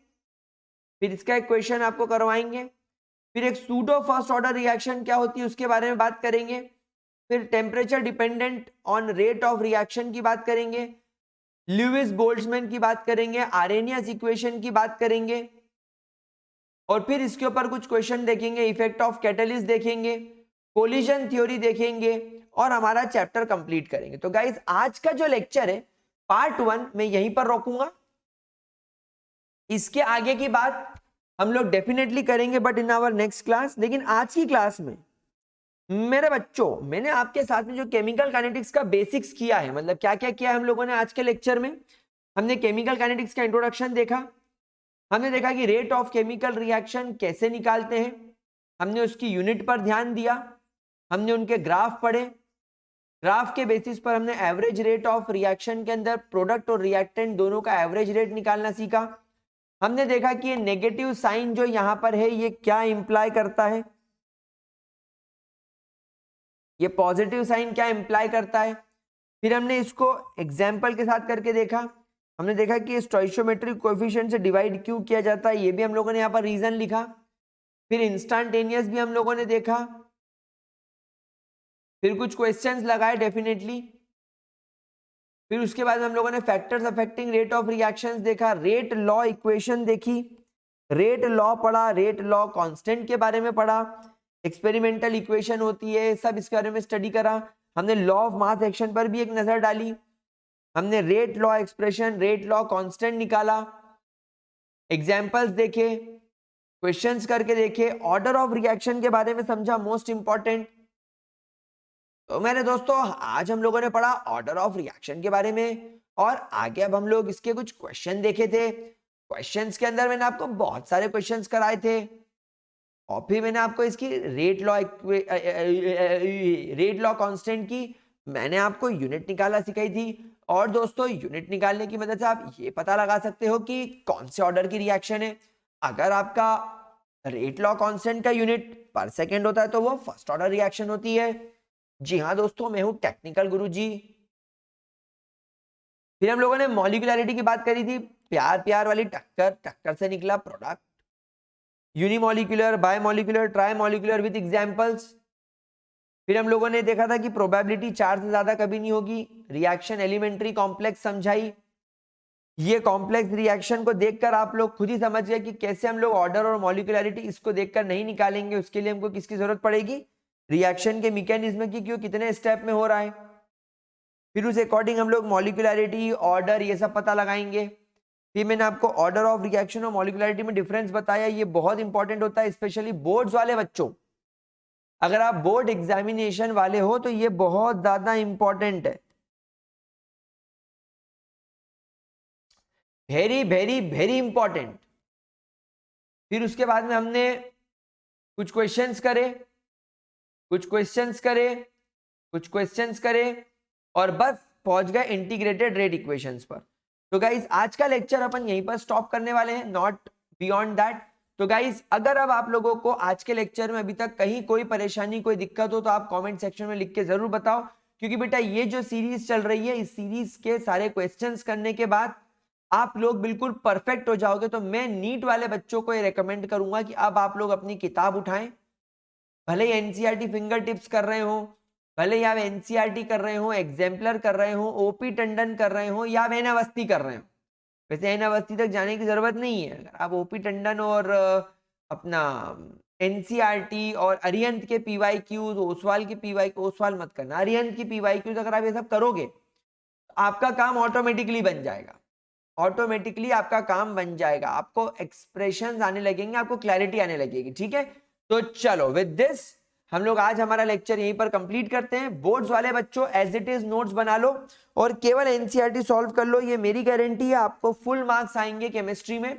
फिर इसका एक क्वेश्चन आपको करवाएंगे, फिर एक सूडो फर्स्ट ऑर्डर रिएक्शन क्या होती है उसके बारे में बात करेंगे, फिर temperature dependent on rate of reaction की बात करेंगे, ल्यूइस बोल्ट्जमैन की बात करेंगे, आरेनियस इक्वेशन की बात करेंगे, और फिर इसके ऊपर कुछ क्वेश्चन देखेंगे, इफेक्ट ऑफ कैटलिस्ट देखेंगे, कोलिजन थ्योरी देखेंगे और हमारा चैप्टर कंप्लीट करेंगे। तो गाइस आज का जो लेक्चर है पार्ट 1 मैं यहीं पर रोकूंगा। इसके आगे की बात हम लोग डेफिनेटली करेंगे but in our next class. लेकिन आज की क्लास में मेरे बच्चों मैंने आपके साथ में जो केमिकल काइनेटिक्स का बेसिक्स किया है, मतलब क्या क्या किया है हम लोगों ने आज के लेक्चर में। हमने केमिकल काइनेटिक्स का इंट्रोडक्शन देखा, हमने देखा कि रेट ऑफ केमिकल रिएक्शन कैसे निकालते हैं, हमने उसकी यूनिट पर ध्यान दिया, हमने उनके ग्राफ पढ़े, ग्राफ के बेसिस पर हमने एवरेज रेट ऑफ रिएक्शन के अंदर प्रोडक्ट और रिएक्टेंट दोनों का एवरेज रेट निकालना सीखा। हमने देखा कि ये नेगेटिव साइन जो यहां पर है ये क्या इंप्लाई करता है, ये पॉजिटिव साइन क्या इंप्लाई करता है। फिर हमने इसको एग्जाम्पल के साथ करके देखा, हमने देखा कि स्टोइशियोमेट्रिक कोएफिशिएंट से डिवाइड क्यों किया जाता है, ये भी हम लोगों ने यहाँ पर रीजन लिखा। फिर इंस्टेंटेनियस भी हम लोगों ने देखा, फिर कुछ क्वेश्चंस लगाए डेफिनेटली। फिर उसके बाद हम लोगों ने factors affecting rate of reactions देखा, रेट लॉ इक्वेशन देखी, रेट लॉ पढ़ा, रेट लॉ कांस्टेंट के बारे में पढ़ा, एक्सपेरिमेंटल इक्वेशन होती है सब इसके बारे में स्टडी करा। हमने लॉ ऑफ मास एक्शन पर भी एक नजर डाली, हमने rate law expression, rate law constant निकाला, एग्जांपल्स देखे, क्वेश्चंस करके देखे, ऑर्डर ऑफ रिएक्शन के बारे में समझा, मोस्ट इंपॉर्टेंट। तो मेरे दोस्तों आज हम लोगों ने पढ़ा ऑर्डर ऑफ रिएक्शन के बारे में, और आगे अब हम लोग इसके कुछ क्वेश्चन देखे थे। क्वेश्चंस के अंदर मैंने आपको बहुत सारे क्वेश्चंस कराए थे, और फिर मैंने आपको इसकी रेट लॉ कांस्टेंट की मैंने आपको यूनिट निकालना सिखाई थी। और दोस्तों यूनिट निकालने की मदद से आप ये पता लगा सकते हो कि कौन से ऑर्डर की रिएक्शन है। अगर आपका रेट लॉ कांस्टेंट का यूनिट पर सेकेंड होता है तो वो फर्स्ट ऑर्डर रिएक्शन होती है। जी हाँ दोस्तों, मैं हूं टेक्निकल गुरुजी। फिर हम लोगों ने मॉलिक्यूलरिटी की बात करी थी, प्यार प्यार वाली टक्कर, टक्कर से निकला product, unimolecular, bimolecular, ट्राइमॉलिक्यूलर with examples. फिर हम लोगों ने देखा था कि प्रोबेबिलिटी 4 से ज्यादा कभी नहीं होगी, रिएक्शन एलिमेंट्री कॉम्प्लेक्स समझाई। ये कॉम्प्लेक्स रिएक्शन को देखकर आप लोग खुद ही समझ गए कि कैसे हम लोग ऑर्डर और मॉलिक्यूलरिटी इसको देखकर नहीं निकालेंगे, उसके लिए हमको किसकी जरूरत पड़ेगी, रिएक्शन के मैकेनिज्म की, क्यों कितने स्टेप में हो रहा है। फिर उस अकॉर्डिंग हम लोग मॉलिक्यूलरिटी, ऑर्डर ये सब पता लगाएंगे। फिर मैंने आपको ऑर्डर ऑफ रिएक्शन और मॉलिक्यूलरिटी में डिफरेंस बताया, ये बहुत इंपॉर्टेंट होता है स्पेशली बोर्ड्स वाले बच्चों। अगर आप बोर्ड एग्जामिनेशन वाले हो तो ये बहुत ज्यादा इंपॉर्टेंट है, वेरी वेरी वेरी इंपॉर्टेंट। फिर उसके बाद में हमने कुछ क्वेश्चंस करे, कुछ क्वेश्चंस करे, कुछ क्वेश्चंस करे, और बस पहुंच गए इंटीग्रेटेड रेट इक्वेशंस पर। तो गाइज आज का लेक्चर अपन यहीं पर स्टॉप करने वाले हैं, नॉट बियॉन्ड दैट। तो गाइज अगर अब आप लोगों को आज के लेक्चर में अभी तक कहीं कोई परेशानी, कोई दिक्कत हो तो आप कमेंट सेक्शन में लिख के जरूर बताओ, क्योंकि बेटा ये जो सीरीज चल रही है इस सीरीज के सारे क्वेश्चंस करने के बाद आप लोग बिल्कुल परफेक्ट हो जाओगे। तो मैं नीट वाले बच्चों को ये रेकमेंड करूंगा कि अब आप लोग अपनी किताब उठाएं, भले ही एनसीईआरटी फिंगर टिप्स कर रहे हो, भले ही आप एनसीईआरटी कर रहे हो, एग्जाम्पलर कर रहे हो, ओपी टंडन कर रहे हो या वेन अवस्थी कर रहे हो, वैसे एन अवस्थी तक जाने की जरूरत नहीं है। अगर आप ओपी टंडन और अपना एनसीईआरटी और अरिहंत के पीवाईक्यूज, ओसवाल के पीवाईक्यू, ओसवाल मत करना, अरिहंत की पीवाईक्यूज अगर आप ये सब करोगे तो आपका काम ऑटोमेटिकली बन जाएगा, ऑटोमेटिकली आपका काम बन जाएगा, आपको एक्सप्रेशंस आने लगेंगे, आपको क्लैरिटी आने लगेगी। ठीक है, तो चलो विद दिस हम लोग आज हमारा लेक्चर यहीं पर कंप्लीट करते हैं। बोर्ड्स वाले बच्चों एज इट इज नोट्स बना लो और केवल एनसीईआरटी सॉल्व कर लो, ये मेरी गारंटी है। आपको फुल मार्क्स आएंगे केमिस्ट्री में,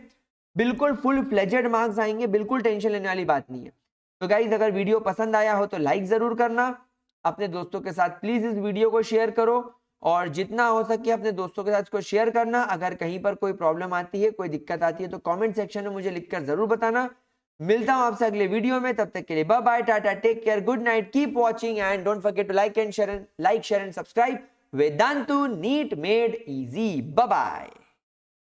बिल्कुल फुल फ्लेजेड मार्क्स आएंगे, बिल्कुल टेंशन लेने वाली बात नहीं है। तो गाइज अगर वीडियो पसंद आया हो तो लाइक जरूर करना, अपने दोस्तों के साथ प्लीज इस वीडियो को शेयर करो और जितना हो सके अपने दोस्तों के साथ इसको शेयर करना। अगर कहीं पर कोई प्रॉब्लम आती है, कोई दिक्कत आती है तो कमेंट सेक्शन में मुझे लिखकर जरूर बताना। मिलता हूं आपसे अगले वीडियो में, तब तक के लिए bye bye, tata, take care, good night, keep watching and don't forget to like share and subscribe Vedantu NEET made easy. Bye bye.